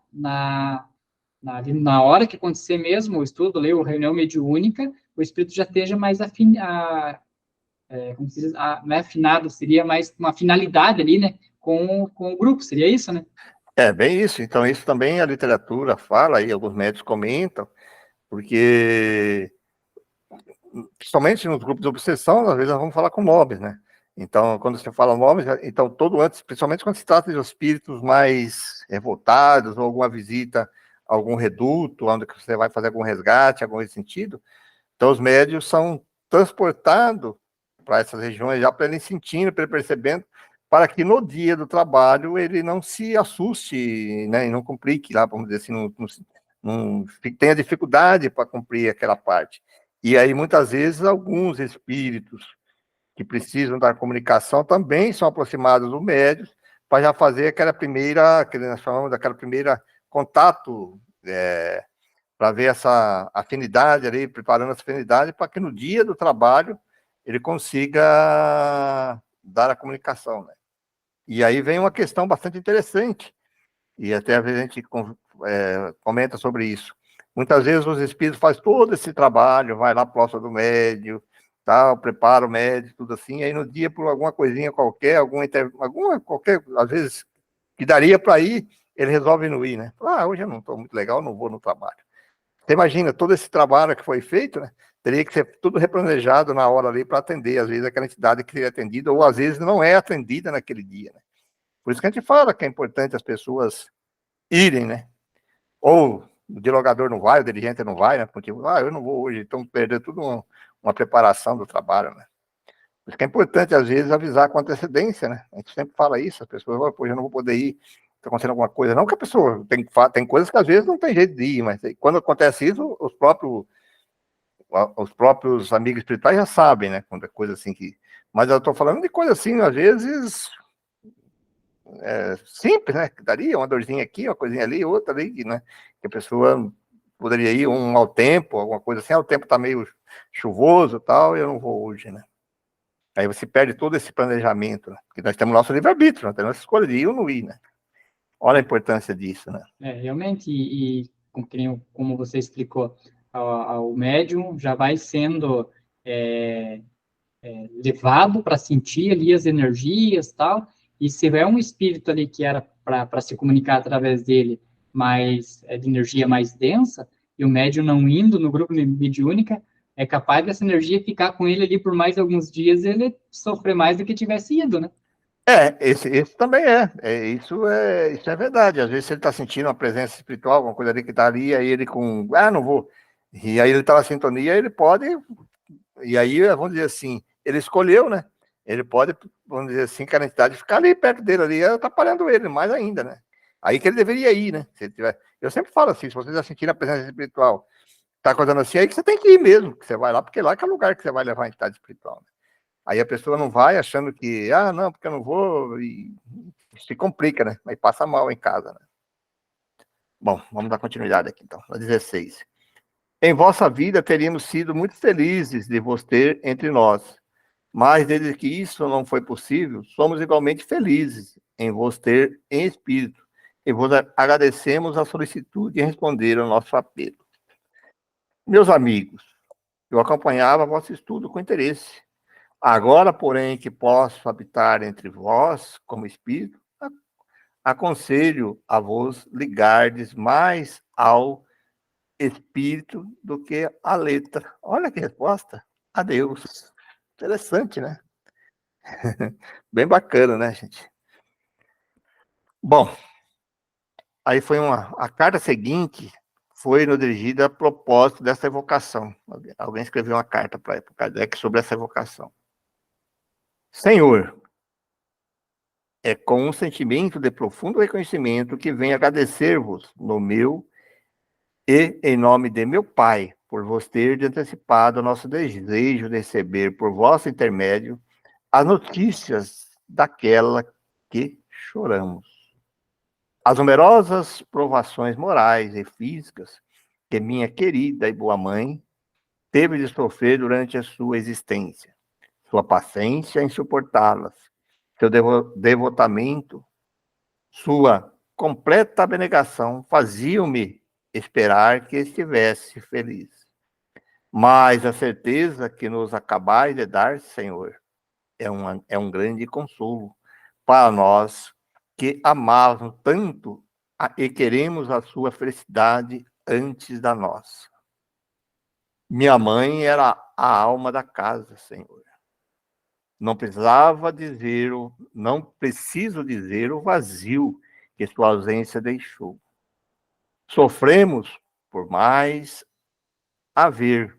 hora que acontecer mesmo o estudo, ali, a reunião mediúnica, o espírito já esteja mais como se diz, não é afinado, seria mais uma finalidade ali, né, com o grupo, seria isso, né? Bem isso. Então, isso também a literatura fala, aí alguns médicos comentam, porque, principalmente nos grupos de obsessão, às vezes nós vamos falar com nomes, né? Então, quando você fala nomes, então todo antes, principalmente quando se trata de espíritos mais revoltados, ou alguma visita a algum reduto, onde você vai fazer algum resgate, algum sentido, então os médios são transportados para essas regiões já para ele sentindo, para ele percebendo, para que no dia do trabalho ele não se assuste, né, e não complique lá, vamos dizer assim, não tenha dificuldade para cumprir aquela parte. E aí, muitas vezes, alguns espíritos que precisam da comunicação também são aproximados do médium para já fazer aquela primeira, que nós chamamos daquela primeira contato, para ver essa afinidade ali, preparando essa afinidade para que no dia do trabalho ele consiga dar a comunicação, né? E aí vem uma questão bastante interessante, e até às vezes a gente comenta sobre isso. Muitas vezes os espíritos fazem todo esse trabalho, vai lá próximo do médium, tal, prepara o médium, tudo assim, e aí no dia, por alguma coisinha qualquer, qualquer, às vezes, que daria para ir, ele resolve não ir, né? Hoje eu não estou muito legal, não vou no trabalho. Você imagina, todo esse trabalho que foi feito, né? Teria que ser tudo replanejado na hora ali para atender, às vezes, aquela entidade que seria atendida, ou às vezes não é atendida naquele dia, né? Por isso que a gente fala que é importante as pessoas irem, né? Ou o dialogador não vai, o dirigente não vai, né? Porque, eu não vou hoje, então perder tudo uma preparação do trabalho, né? Por isso que é importante, às vezes, avisar com antecedência, né? A gente sempre fala isso, as pessoas falam, pô, eu não vou poder ir, está acontecendo alguma coisa. Não que a pessoa tem coisas que às vezes não tem jeito de ir, mas quando acontece isso, os próprios amigos espirituais já sabem, né? Quando é coisa assim que. Mas eu estou falando de coisa assim, às vezes, simples, né? Que daria uma dorzinha aqui, uma coisinha ali, outra ali, né? Que a pessoa poderia ir um mau tempo, alguma coisa assim, o tempo está meio chuvoso e tal, e eu não vou hoje, né? Aí você perde todo esse planejamento, né? Porque nós temos nosso livre-arbítrio, nós temos a escolha de ir ou não ir, né? Olha a importância disso, né? Realmente, como você explicou, o médium já vai sendo levado para sentir ali as energias tal, e se é um espírito ali que era para se comunicar através dele, mas de energia mais densa, e o médium não indo no grupo mediúnica, é capaz dessa energia ficar com ele ali por mais alguns dias, ele sofrer mais do que tivesse ido, né? Esse também isso é verdade. Às vezes, se ele está sentindo uma presença espiritual, alguma coisa ali que está ali, aí ele não vou. E aí ele está na sintonia, ele pode, e aí, vamos dizer assim, ele escolheu, né? Ele pode, vamos dizer assim, que a entidade ficar ali perto dele, ali, atrapalhando ele mais ainda, né? Aí que ele deveria ir, né? Se ele tiver... Eu sempre falo assim, se você está sentindo a presença espiritual, está acordando assim, aí que você tem que ir mesmo, que você vai lá, porque lá que é o lugar que você vai levar a entidade espiritual, né? Aí a pessoa não vai achando que, não, porque eu não vou, e se complica, né? Aí passa mal em casa, né? Bom, vamos dar continuidade aqui, então. 16. Em vossa vida teríamos sido muito felizes de vos ter entre nós, mas desde que isso não foi possível, somos igualmente felizes em vos ter em espírito, e vos agradecemos a solicitude em responder ao nosso apelo. Meus amigos, eu acompanhava vosso estudo com interesse. Agora, porém, que posso habitar entre vós como espírito, aconselho a vos ligardes mais ao espírito do que à letra. Olha que resposta. Adeus. Interessante, né? Bem bacana, né, gente? Bom, aí foi a carta seguinte foi dirigida a propósito dessa evocação. Alguém escreveu uma carta para o Kardec sobre essa evocação. Senhor, é com um sentimento de profundo reconhecimento que venho agradecer-vos no meu e em nome de meu Pai, por vos ter de antecipado o nosso desejo de receber por vosso intermédio as notícias daquela que choramos. As numerosas provações morais e físicas que minha querida e boa mãe teve de sofrer durante a sua existência, sua paciência em suportá-las, seu devotamento, sua completa abnegação faziam-me esperar que estivesse feliz. Mas a certeza que nos acabais de dar, Senhor, é um grande consolo para nós que amamos tanto e queremos a sua felicidade antes da nossa. Minha mãe era a alma da casa, Senhor. Não preciso dizer o vazio que sua ausência deixou. Sofremos por mais haver,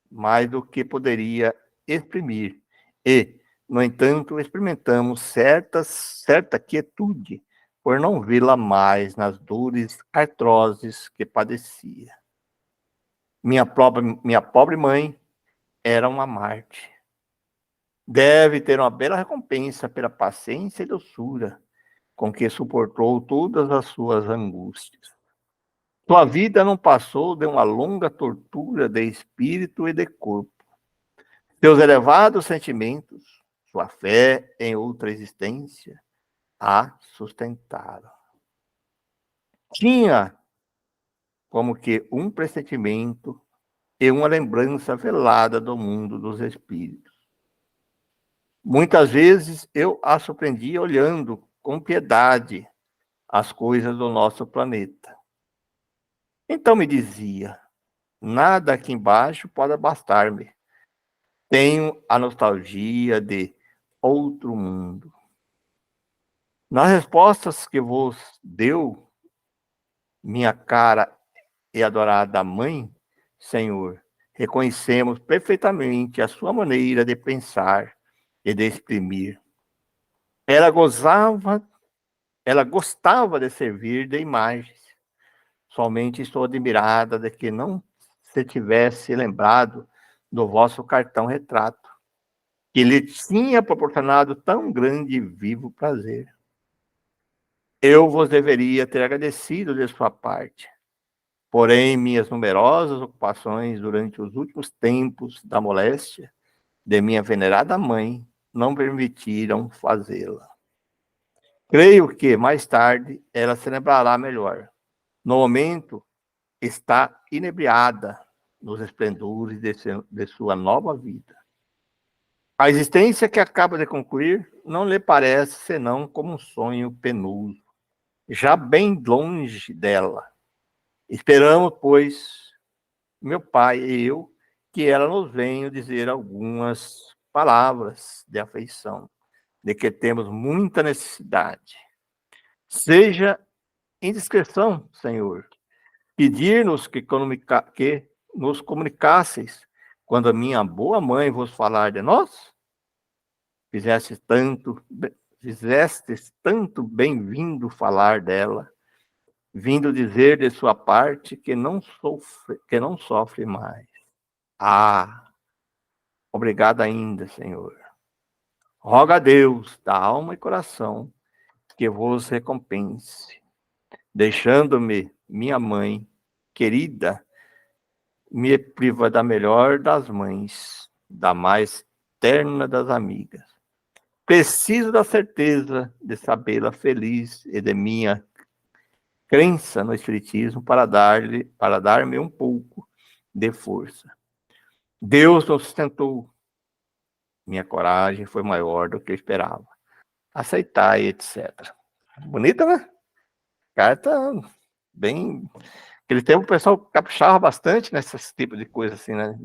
mais do que poderia exprimir. E, no entanto, experimentamos certa quietude por não vê-la mais nas dores artroses que padecia. Minha pobre mãe era uma Marte. Deve ter uma bela recompensa pela paciência e doçura com que suportou todas as suas angústias. Sua vida não passou de uma longa tortura de espírito e de corpo. Seus elevados sentimentos, sua fé em outra existência, a sustentaram. Tinha como que um pressentimento e uma lembrança velada do mundo dos espíritos. Muitas vezes eu a surpreendia olhando com piedade as coisas do nosso planeta. Então me dizia, nada aqui embaixo pode bastar-me. Tenho a nostalgia de outro mundo. Nas respostas que vos deu, minha cara e adorada mãe, Senhor, reconhecemos perfeitamente a sua maneira de pensar e de exprimir. Ela gostava de servir de imagens. Somente estou admirada de que não se tivesse lembrado do vosso cartão retrato, que lhe tinha proporcionado tão grande e vivo prazer. Eu vos deveria ter agradecido de sua parte, porém minhas numerosas ocupações durante os últimos tempos da moléstia de minha venerada mãe não permitiram fazê-la. Creio que mais tarde ela se lembrará melhor. No momento, está inebriada nos esplendores de sua nova vida. A existência que acaba de concluir não lhe parece senão como um sonho penoso, já bem longe dela. Esperamos, pois, meu pai e eu, que ela nos venha dizer algumas palavras de afeição, de que temos muita necessidade. Seja indiscrição, Senhor, pedir-nos que nos comunicasseis quando a minha boa mãe vos falar de nós? Fizestes tanto bem-vindo falar dela, vindo dizer de sua parte que não sofre mais. Ah, obrigado ainda, Senhor. Roga a Deus, da alma e coração, que vos recompense, deixando-me, minha mãe querida, me priva da melhor das mães, da mais terna das amigas. Preciso da certeza de sabê-la feliz e de minha crença no Espiritismo para dar-me um pouco de força. Deus nos sustentou. Minha coragem foi maior do que eu esperava. Aceitai, etc. Bonita, né? Carta bem... Aquele tempo o pessoal caprichava bastante nesse tipo de coisa, assim, né?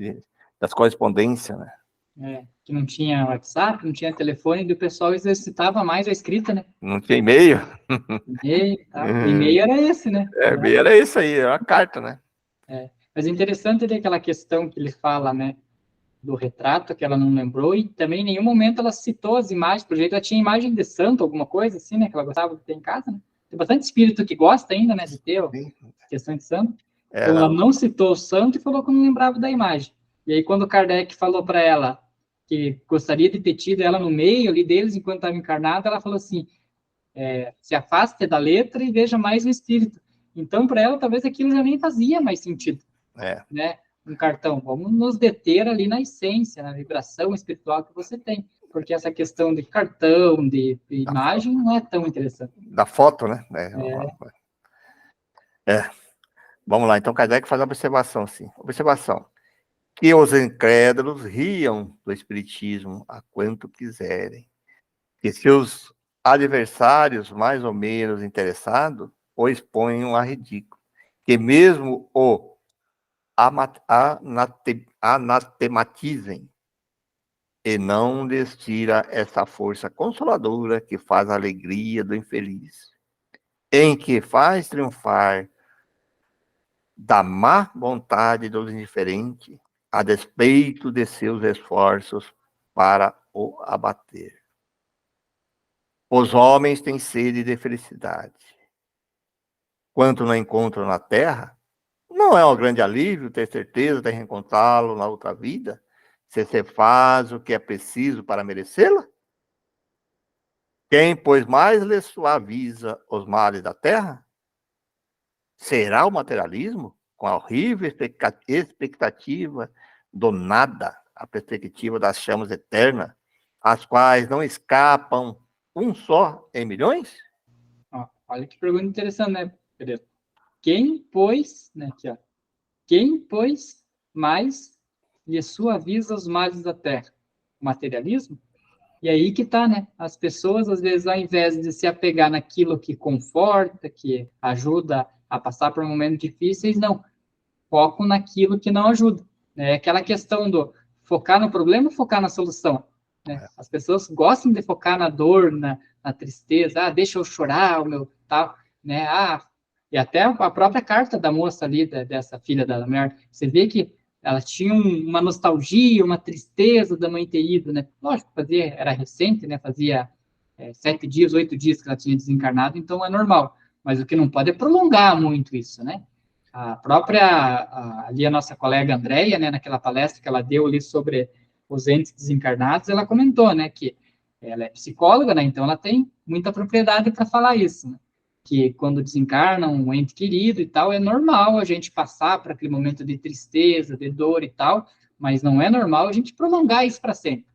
Das correspondências, né? Que não tinha WhatsApp, não tinha telefone, e o pessoal exercitava mais a escrita, né? Não tinha e-mail? E-mail, tá? O e-mail era esse, né? E-mail era isso aí, era uma carta, né? Mas é interessante aquela questão que ele fala, né? do retrato que ela não lembrou, e também em nenhum momento ela citou as imagens, por jeito ela tinha imagem de santo, alguma coisa assim, né, que ela gostava de ter em casa, né? Tem bastante espírito que gosta ainda, né, de ter Sim. questão de santo. Então ela Era, não citou o santo e falou que não lembrava da imagem. E aí quando o Kardec falou para ela que gostaria de ter tido ela no meio ali deles enquanto estava encarnada, ela falou assim, se afaste da letra e veja mais o espírito. Então, para ela, talvez aquilo já nem fazia mais sentido, é, né? Um cartão. Vamos nos deter ali na essência, na vibração espiritual que você tem, porque essa questão de cartão, de da, imagem, não é tão interessante. da foto, né? É, É, vamos lá, então Kardec faz a observação, assim. Observação. Que os incrédulos riam do espiritismo a quanto quiserem. Que seus adversários, mais ou menos interessados, o exponham a ridículo. Que mesmo o anatematizem e não lhes tira essa força consoladora que faz a alegria do infeliz, em que faz triunfar da má vontade do indiferente, a despeito de seus esforços para o abater. Os homens têm sede de felicidade. Quanto não encontram na terra, não é um grande alívio ter certeza de reencontrá-lo na outra vida, se você faz o que é preciso para merecê-la? Quem, pois, mais lhe suaviza os males da terra? Será o materialismo, com a horrível expectativa do nada, a perspectiva das chamas eternas, as quais não escapam um só em milhões? ó, olha que pergunta interessante, né, Pedro? Quem, pois, né, aqui, ó, quem, pois, mais lhe suaviza os males da terra? O materialismo? E aí que tá, né? As pessoas, às vezes, ao invés de se apegar naquilo que conforta, que ajuda a passar por momentos difíceis, não. Focam naquilo que não ajuda. É aquela questão do focar no problema ou focar na solução. Né? As pessoas gostam de focar na dor, na tristeza. Ah, deixa eu chorar, o meu tal. Né? Ah, e até a própria carta da moça ali, dessa filha da mulher, você vê que ela tinha uma nostalgia, uma tristeza da mãe ter ido, né? Lógico, era recente, né? Fazia 7 dias, 8 dias que ela tinha desencarnado, então é normal. Mas o que não pode é prolongar muito isso, né? A própria, ali a nossa colega Andréia, né, naquela palestra que ela deu ali sobre os entes desencarnados, ela comentou, né, que ela é psicóloga, né, então ela tem muita propriedade para falar isso, né, que quando desencarna um ente querido e tal, é normal a gente passar por aquele momento de tristeza, de dor e tal, mas não é normal a gente prolongar isso para sempre,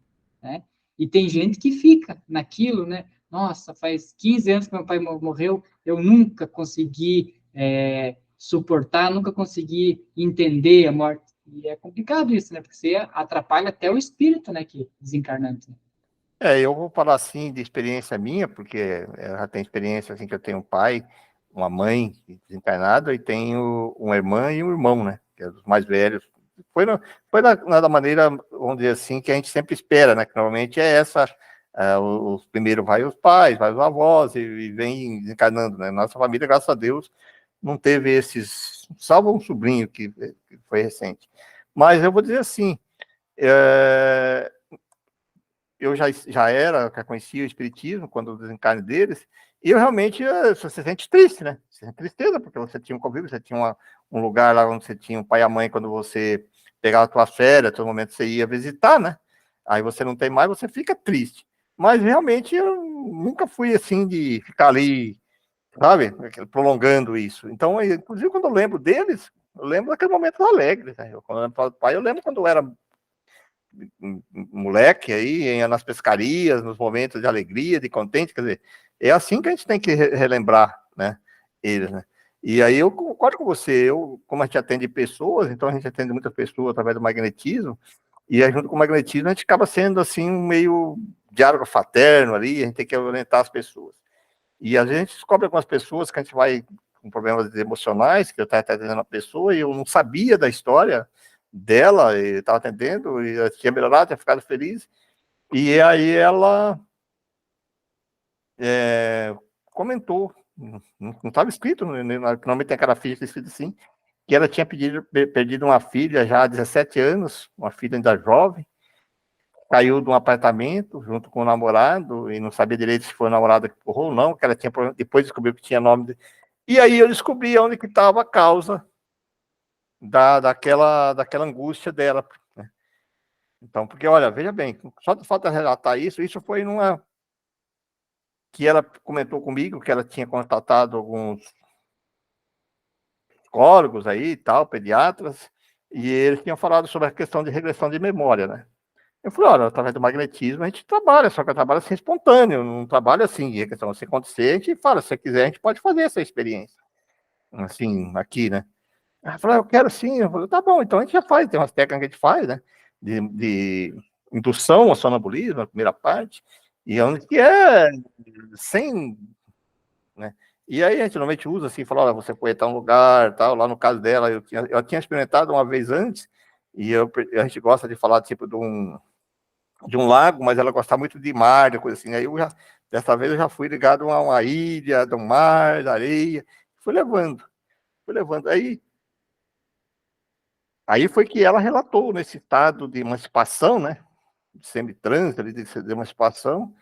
né? E tem gente que fica naquilo, né? Nossa, faz 15 anos que meu pai morreu, eu nunca consegui suportar, nunca consegui entender a morte. E é complicado isso, né? Porque você atrapalha até o espírito, né? Que desencarnante. Né? Eu vou falar assim de experiência minha, porque eu já tenho experiência assim que eu tenho um pai, uma mãe desencarnada e tenho uma irmã e um irmão, né? Que é os mais velhos. Foi da maneira, vamos dizer assim, que a gente sempre espera, né? Que normalmente é essa, os primeiro vai os pais, vai os avós e vem desencarnando, né? Nossa família, graças a Deus, não teve esses, salvo um sobrinho que foi recente. Mas eu vou dizer assim, eu já conhecia o espiritismo quando o desencarne deles, e eu realmente você se sente triste, né? Você sente tristeza, porque você tinha um convívio, você tinha um lugar lá onde você tinha um pai e a mãe, quando você pegava a tua férias, todo momento você ia visitar, né? Aí você não tem mais, você fica triste. Mas realmente eu nunca fui assim de ficar ali, sabe, prolongando isso. Então, inclusive, quando eu lembro deles, eu lembro daquele momento alegre. Né? Quando eu falo pai, eu lembro quando eu era moleque aí, nas pescarias, nos momentos de alegria, de contente, quer dizer, é assim que a gente tem que relembrar, né, eles, né. E aí eu concordo com você, como a gente atende pessoas, então a gente atende muitas pessoas através do magnetismo, e aí, junto com o magnetismo a gente acaba sendo assim um meio diálogo fraterno ali, a gente tem que orientar as pessoas. E às vezes a gente descobre algumas pessoas que a gente vai com problemas emocionais, que eu estava atendendo a pessoa e eu não sabia da história dela, e estava atendendo, e ela tinha melhorado, tinha ficado feliz, e aí ela comentou, não estava escrito, normalmente tem aquela ficha escrito assim, que ela tinha perdido uma filha já há 17 anos, uma filha ainda jovem, caiu de um apartamento junto com o namorado, e não sabia direito se foi o namorado que empurrou ou não, que ela tinha, depois descobriu que tinha nome de... E aí eu descobri onde que estava a causa daquela angústia dela, né? Então, porque, olha, veja bem, só de falta de relatar isso foi numa... que ela comentou comigo, que ela tinha contatado alguns psicólogos aí e tal, pediatras, e eles tinham falado sobre a questão de regressão de memória, né? Eu falei, olha, através do magnetismo a gente trabalha, só que trabalha assim espontâneo, não trabalha assim, de questão se acontecer, a gente fala, se você quiser, a gente pode fazer essa experiência, assim, aqui, né? Ela falou, eu quero sim. Eu falei, tá bom, então a gente já faz, tem umas técnicas que a gente faz, né? De indução ao sonambulismo, a primeira parte, e onde que é sem, né? E aí a gente normalmente usa assim, fala, olha, você foi a um lugar, tal, lá no caso dela, eu tinha experimentado uma vez antes, e a gente gosta de falar, tipo, de um lago, mas ela gosta muito de mar, de coisa assim, aí dessa vez eu já fui ligado a uma ilha, do mar, da areia, fui levando, aí foi que ela relatou nesse estado de emancipação, né, de semi-transe, de emancipação,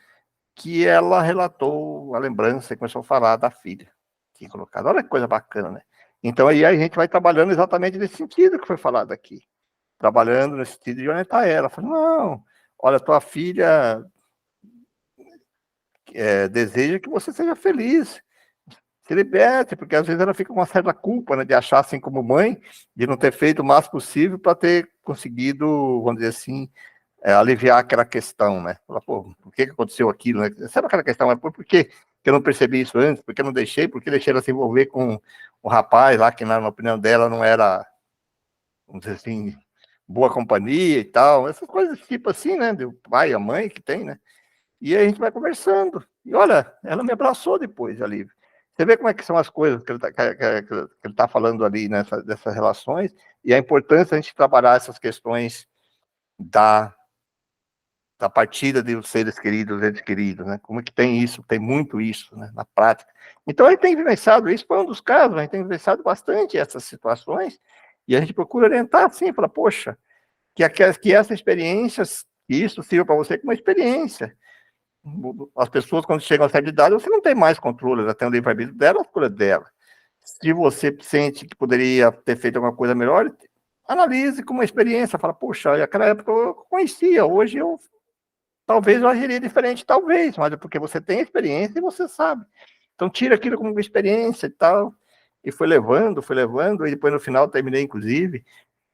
que ela relatou a lembrança e começou a falar da filha que colocado. Olha que coisa bacana, né? Então aí a gente vai trabalhando exatamente nesse sentido que foi falado aqui. Trabalhando nesse sentido de orientar ela. Falei, não, olha, tua filha deseja que você seja feliz, se liberte, porque às vezes ela fica com uma certa culpa, né, de achar assim como mãe, de não ter feito o máximo possível para ter conseguido, vamos dizer assim, aliviar aquela questão, né? Fala, pô, por que aconteceu aquilo, né? Sabe aquela questão, mas por que eu não percebi isso antes? Por que eu não deixei? Por que deixei ela se envolver com o rapaz lá, que na opinião dela não era, vamos dizer assim, boa companhia e tal, essas coisas tipo assim, né? Do pai e a mãe que tem, né? E aí a gente vai conversando. E olha, ela me abraçou depois ali. Você vê como é que são as coisas que ele tá falando ali dessas relações, e a importância a gente trabalhar essas questões da partida de os seres queridos, entes queridos, né? Como é que tem isso? Tem muito isso, né, na prática. Então, a gente tem vivenciado isso, foi um dos casos, a gente tem vivenciado bastante essas situações, e a gente procura orientar assim, fala, poxa, que essa experiência, isso sirva para você como uma experiência. As pessoas, quando chegam a certa idade, você não tem mais controle, ela tem o livre-arbítrio dela, a escolha dela. Se você sente que poderia ter feito alguma coisa melhor, analise como uma experiência, fala, poxa, naquela época eu conhecia, hoje eu talvez eu agiria diferente, talvez, mas é porque você tem experiência e você sabe. Então tira aquilo como uma experiência e tal. E foi levando, e depois no final terminei, inclusive,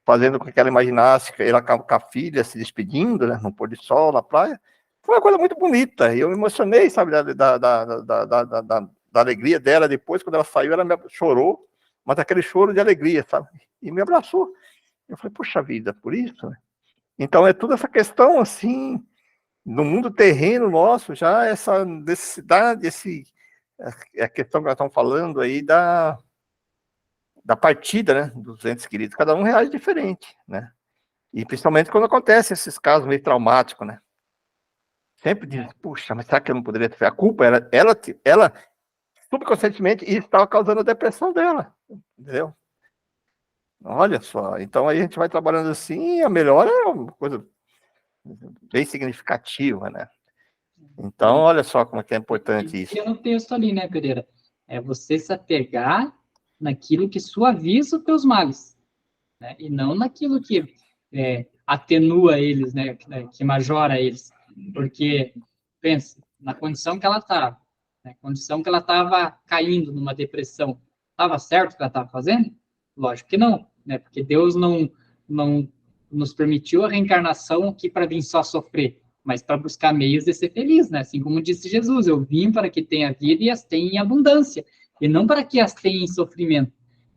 fazendo com que ela imaginasse que ela com a filha se despedindo, né, no pôr de sol, na praia. Foi uma coisa muito bonita, e eu me emocionei, sabe, da alegria dela. Depois, quando ela saiu, ela chorou, mas aquele choro de alegria, sabe, e me abraçou. Eu falei, puxa vida, por isso, né? Então é toda essa questão, assim, no mundo terreno nosso, já essa necessidade, a questão que nós estamos falando aí da partida, né, dos entes queridos, cada um reage diferente, né, e principalmente quando acontece esses casos meio traumáticos, né, sempre diz, puxa, mas será que eu não poderia ter feito? A culpa era, ela subconscientemente, isso estava causando a depressão dela, entendeu? Olha só, então aí a gente vai trabalhando assim, a melhora é uma coisa bem significativa, né. Então, olha só como é que é importante isso. E no texto ali, né, Pereira? É você se apegar naquilo que suaviza os teus males, né? E não naquilo que atenua eles, né? Que majora eles. Porque, pensa, na condição que ela estava, na condição que ela estava caindo numa depressão, estava certo o que ela estava fazendo? Lógico que não, né? Porque Deus não nos permitiu a reencarnação aqui para vir só sofrer, mas para buscar meios de ser feliz, né? Assim como disse Jesus, eu vim para que tenha vida e as tenha em abundância, e não para que as tenha em sofrimento.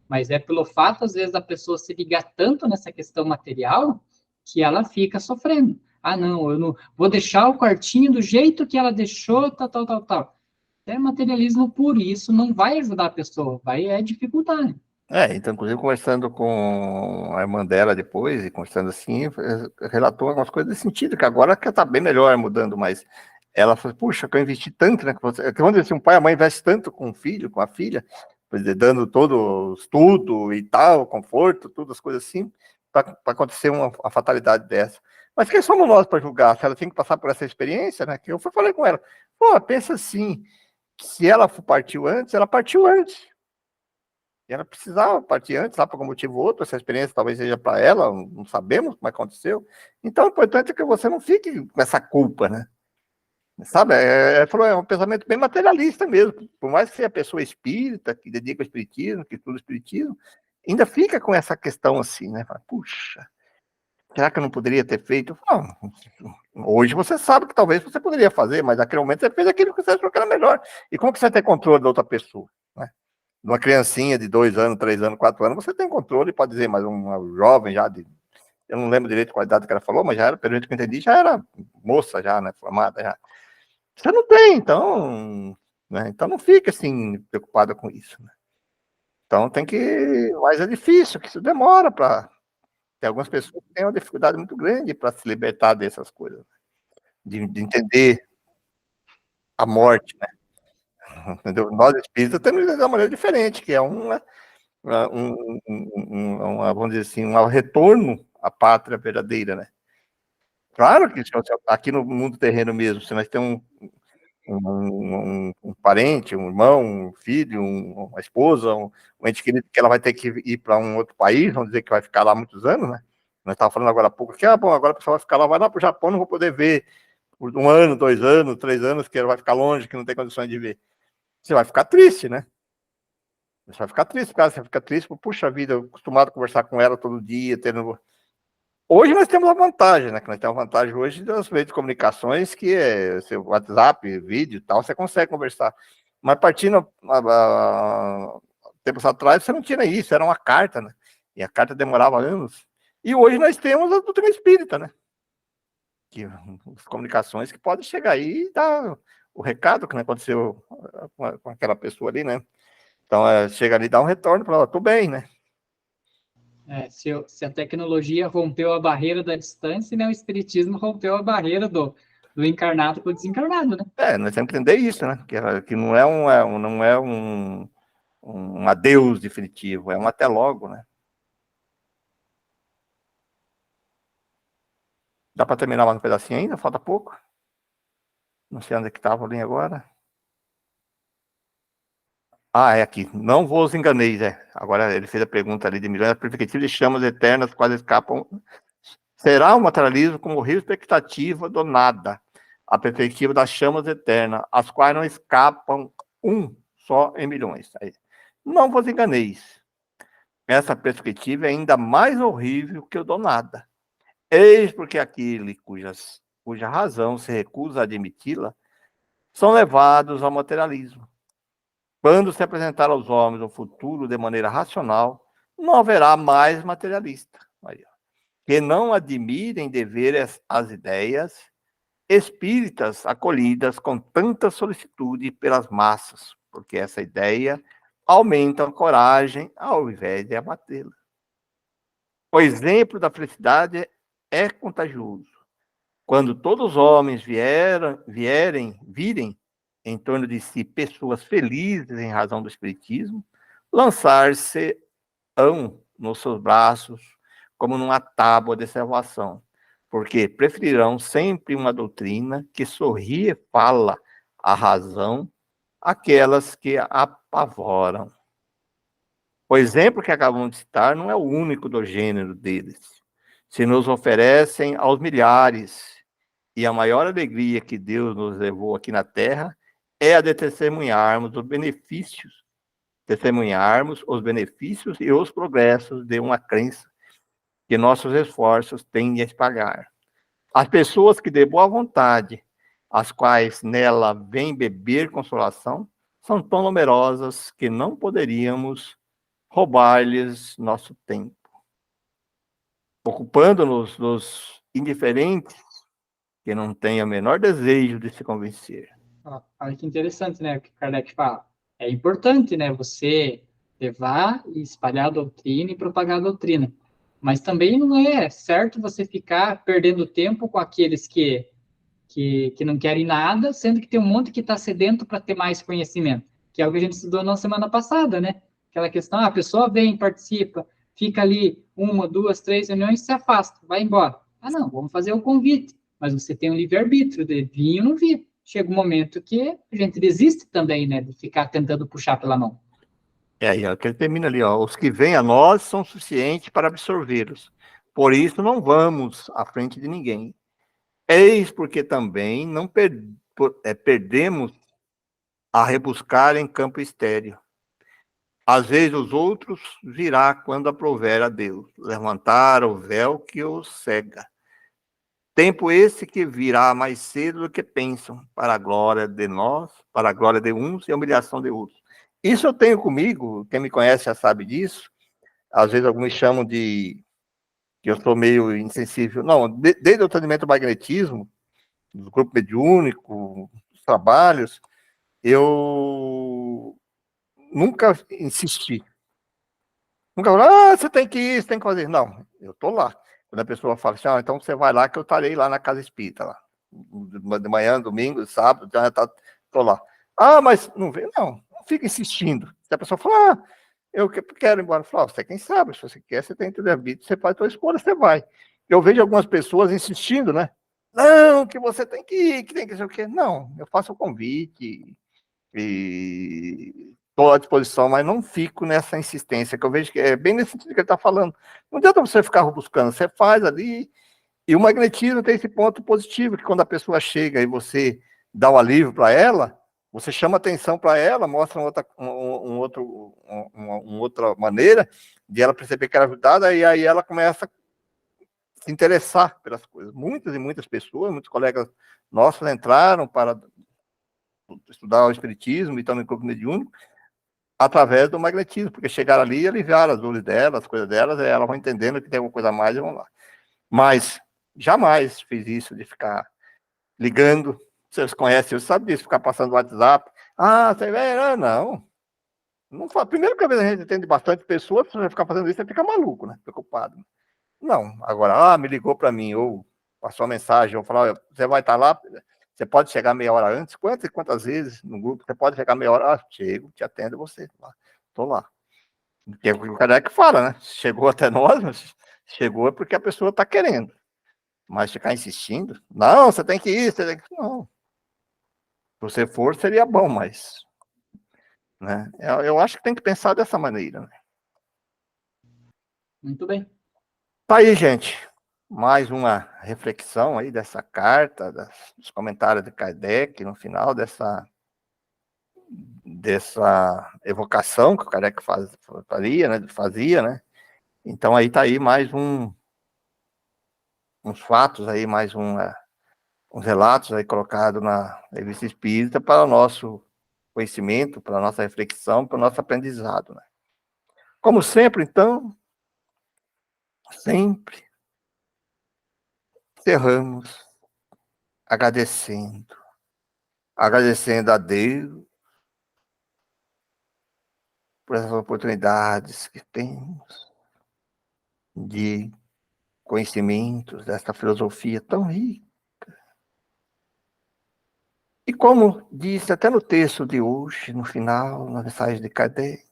Mas é pelo fato, às vezes, da pessoa se ligar tanto nessa questão material que ela fica sofrendo. Ah, não, eu não vou deixar o quartinho do jeito que ela deixou, tal. É materialismo por isso, não vai ajudar a pessoa, vai dificultar. Então, inclusive, conversando com a irmã dela depois, e conversando assim, relatou algumas coisas nesse sentido, que agora que está bem melhor, mudando, mas ela falou, puxa, que eu investi tanto, né? Quando assim, um pai e a mãe investem tanto com o filho, com a filha, dando todo o estudo e tal, conforto, todas as coisas assim, para acontecer uma fatalidade dessa. Mas quem somos nós para julgar? Se ela tem que passar por essa experiência, né? Que eu falei com ela, pô, pensa assim, se ela partiu antes, ela partiu antes. E ela precisava partir antes, lá por um motivo ou outro, essa experiência talvez seja para ela, não sabemos como aconteceu. Então, o importante é que você não fique com essa culpa, né? Sabe, é um pensamento bem materialista mesmo. Por mais que seja pessoa espírita, que dedica ao espiritismo, que estuda o espiritismo, ainda fica com essa questão assim, né? Fala, puxa, será que eu não poderia ter feito? Hoje você sabe que talvez você poderia fazer, mas naquele momento você fez aquilo que você achou que era melhor. E como que você tem controle da outra pessoa, né? De uma criancinha de 2 anos, 3 anos, 4 anos, você tem controle, pode dizer, mas uma jovem já de... Eu não lembro direito qual a idade que ela falou, mas já era, pelo jeito que eu entendi, já era moça já, né? Formada já. Você não tem, então, né? Então não fica assim preocupada com isso, né? Então tem que, mas é difícil, que isso demora para. Tem algumas pessoas que têm uma dificuldade muito grande para se libertar dessas coisas, de entender a morte, né? Entendeu? Nós espíritas temos de uma maneira diferente, que é vamos dizer assim, um retorno à pátria verdadeira, né? Claro que aqui no mundo terreno mesmo, se nós temos um parente, um irmão, um filho, uma esposa, um ente querido que ela vai ter que ir para um outro país, vamos dizer que vai ficar lá muitos anos, né? Nós estávamos falando agora há pouco que, bom, agora a pessoa vai ficar lá, vai lá para o Japão, não vou poder ver por 1 ano, 2 anos, 3 anos, que ela vai ficar longe, que não tem condições de ver. Você vai ficar triste, né? Você vai ficar triste, cara, você fica triste, puxa vida, eu acostumado a conversar com ela todo dia, tendo... Hoje nós temos a vantagem, né? Que nós temos a vantagem hoje das meios de comunicações, que é seu WhatsApp, vídeo e tal, você consegue conversar. Mas partindo tempos atrás, você não tinha isso, era uma carta, né? E a carta demorava anos. E hoje nós temos a doutrina espírita, né? Que as comunicações que podem chegar aí e dar o recado que aconteceu com aquela pessoa ali, né? Então, chega ali e dá um retorno para ela, tô bem, né? Se a tecnologia rompeu a barreira da distância, né, o espiritismo rompeu a barreira do encarnado para o desencarnado, né? Nós temos que entender isso, né? Que não é um adeus definitivo, é um até logo, né? Dá para terminar mais um pedacinho ainda? Falta pouco. Não sei onde é que estava ali agora. É aqui. Não vos enganeis, Agora ele fez a pergunta ali de milhões, a perspectiva de chamas eternas quase escapam. Será o materialismo como rio expectativa do nada, a perspectiva das chamas eternas, as quais não escapam só em milhões. Não vos enganeis. Essa perspectiva é ainda mais horrível que o do nada. Eis porque aquele cuja razão se recusa a admiti-la são levados ao materialismo. Quando se apresentar aos homens o futuro de maneira racional, não haverá mais materialista. Que não admirem de ver as ideias espíritas acolhidas com tanta solicitude pelas massas, porque essa ideia aumenta a coragem ao invés de abatê-la. O exemplo da felicidade é contagioso. Quando todos os homens virem em torno de si pessoas felizes em razão do espiritismo, lançar-se-ão nos seus braços como numa tábua de salvação, porque preferirão sempre uma doutrina que sorri e fala a razão àquelas que apavoram. O exemplo que acabamos de citar não é o único do gênero deles. Se nos oferecem aos milhares, e a maior alegria que Deus nos levou aqui na Terra é a de testemunharmos os benefícios e os progressos de uma crença que nossos esforços tendem a espalhar. As pessoas que de boa vontade, as quais nela vêm beber consolação, são tão numerosas que não poderíamos roubar-lhes nosso tempo. Ocupando-nos dos indiferentes que não têm o menor desejo de se convencer. Olha que interessante, né, o que Kardec fala. É importante, né, você levar e espalhar a doutrina e propagar a doutrina. Mas também não é certo você ficar perdendo tempo com aqueles que não querem nada, sendo que tem um monte que está sedento para ter mais conhecimento. que é o que a gente estudou na semana passada, né? Aquela questão, a pessoa vem, participa, fica ali 1, 2, 3 reuniões, se afasta, vai embora. Ah, não, vamos fazer o convite. Mas você tem um livre-arbítrio de vir ou não vir. Chega um momento que a gente desiste também, né? De ficar tentando puxar pela mão. Aí, ó, que ele termina ali, ó, os que vêm a nós são suficientes para absorvê-los. Por isso não vamos à frente de ninguém. Eis porque também não perdemos a rebuscar em campo estéril. Às vezes os outros virá quando aprouver a Deus, levantar o véu que os cega. Tempo esse que virá mais cedo do que pensam, para a glória de nós, para a glória de uns e a humilhação de outros. Isso eu tenho comigo, quem me conhece já sabe disso. Às vezes alguns me chamam de que eu sou meio insensível. Não, desde o treinamento do magnetismo, do grupo mediúnico, dos trabalhos, eu nunca insisti. Nunca falei, você tem que ir, você tem que fazer. Não, eu tô lá. Quando a pessoa fala assim, então você vai lá que eu estarei lá na casa espírita, lá. De manhã, domingo, sábado, já tô lá. Mas não vem, não fica insistindo. Se a pessoa falar, eu quero ir embora, eu falo, você quem sabe, se você quer, você tem livre-arbítrio, você faz a sua escolha, você vai. Eu vejo algumas pessoas insistindo, né? Não, que você tem que ir, que tem que ser o quê? Não, eu faço o convite e estou à disposição, mas não fico nessa insistência, que eu vejo que é bem nesse sentido que ele está falando. Não adianta você ficar buscando, você faz ali, e o magnetismo tem esse ponto positivo, que quando a pessoa chega e você dá um alívio para ela, você chama atenção para ela, mostra uma outra maneira de ela perceber que era ajudada, e aí ela começa a se interessar pelas coisas. Muitas e muitas pessoas, muitos colegas nossos entraram para estudar o espiritismo e estão no corpo mediúnico através do magnetismo, porque chegaram ali e aliviaram as dores delas, as coisas delas, e elas vão entendendo que tem alguma coisa a mais e vão lá. Mas jamais fiz isso de ficar ligando. Vocês conhecem, você sabe disso, ficar passando o WhatsApp. Você vê? Não. Não faz. Primeiro que a gente entende bastante pessoas, se você ficar fazendo isso, você fica maluco, né? Preocupado. Não. Agora, me ligou para mim, ou passou uma mensagem, ou falou, você vai estar lá, você pode chegar meia hora antes? Quantas vezes no grupo você pode chegar meia hora? Chego, te atendo você. Estou lá. Porque o cara é que fala, né? Chegou até nós, mas chegou é porque a pessoa está querendo. Mas ficar insistindo, não, você tem que ir, você tem que... Não. Se você for, seria bom, mas... Né? Eu acho que tem que pensar dessa maneira. Né? Muito bem. Tá aí, gente. Mais uma reflexão aí dessa carta, dos comentários de Kardec, no final dessa evocação que o Kardec fazia, né? Então aí tá aí mais uns fatos aí, mais uns relatos aí colocados na Revista Espírita para o nosso conhecimento, para a nossa reflexão, para o nosso aprendizado. Né? Como sempre, então, sempre encerramos agradecendo a Deus por essas oportunidades que temos de conhecimentos desta filosofia tão rica. E como disse até no texto de hoje, no final, na mensagem de Kardec,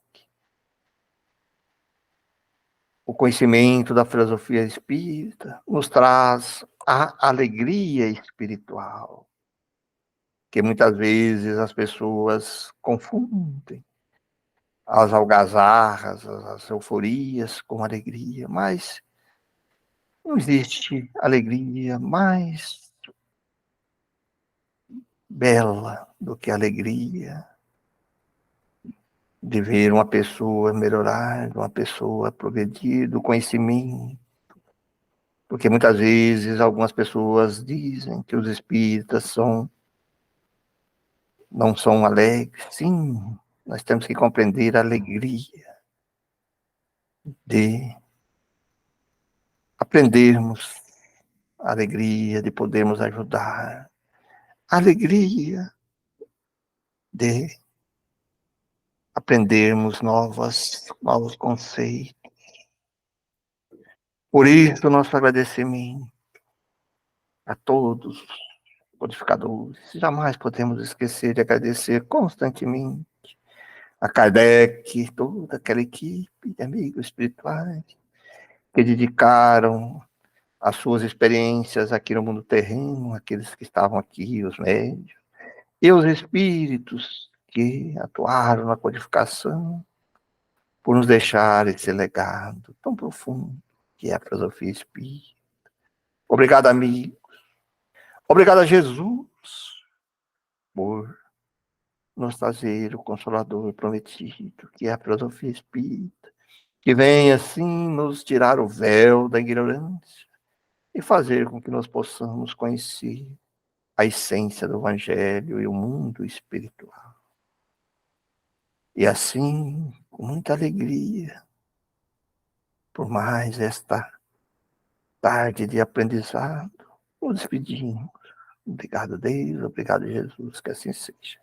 o conhecimento da filosofia espírita nos traz a alegria espiritual, que muitas vezes as pessoas confundem as algazarras, as euforias com alegria, mas não existe alegria mais bela do que a alegria de ver uma pessoa melhorar, uma pessoa progredir, do conhecimento. Porque muitas vezes algumas pessoas dizem que os espíritas não são alegres. Sim, nós temos que compreender a alegria de aprendermos, a alegria de podermos ajudar, a alegria de aprendermos novos conceitos. Por isso, nosso agradecimento a todos os codificadores. Jamais podemos esquecer de agradecer constantemente a Kardec, toda aquela equipe de amigos espirituais que dedicaram as suas experiências aqui no mundo terreno, aqueles que estavam aqui, os médios, e os espíritos que atuaram na codificação, por nos deixar esse legado tão profundo que é a filosofia espírita. Obrigado, amigos. Obrigado a Jesus por nos trazer o Consolador prometido, que é a filosofia espírita, que vem assim nos tirar o véu da ignorância e fazer com que nós possamos conhecer a essência do Evangelho e o mundo espiritual. E assim, com muita alegria, por mais esta tarde de aprendizado, nos despedimos. Obrigado, Deus, obrigado, Jesus, que assim seja.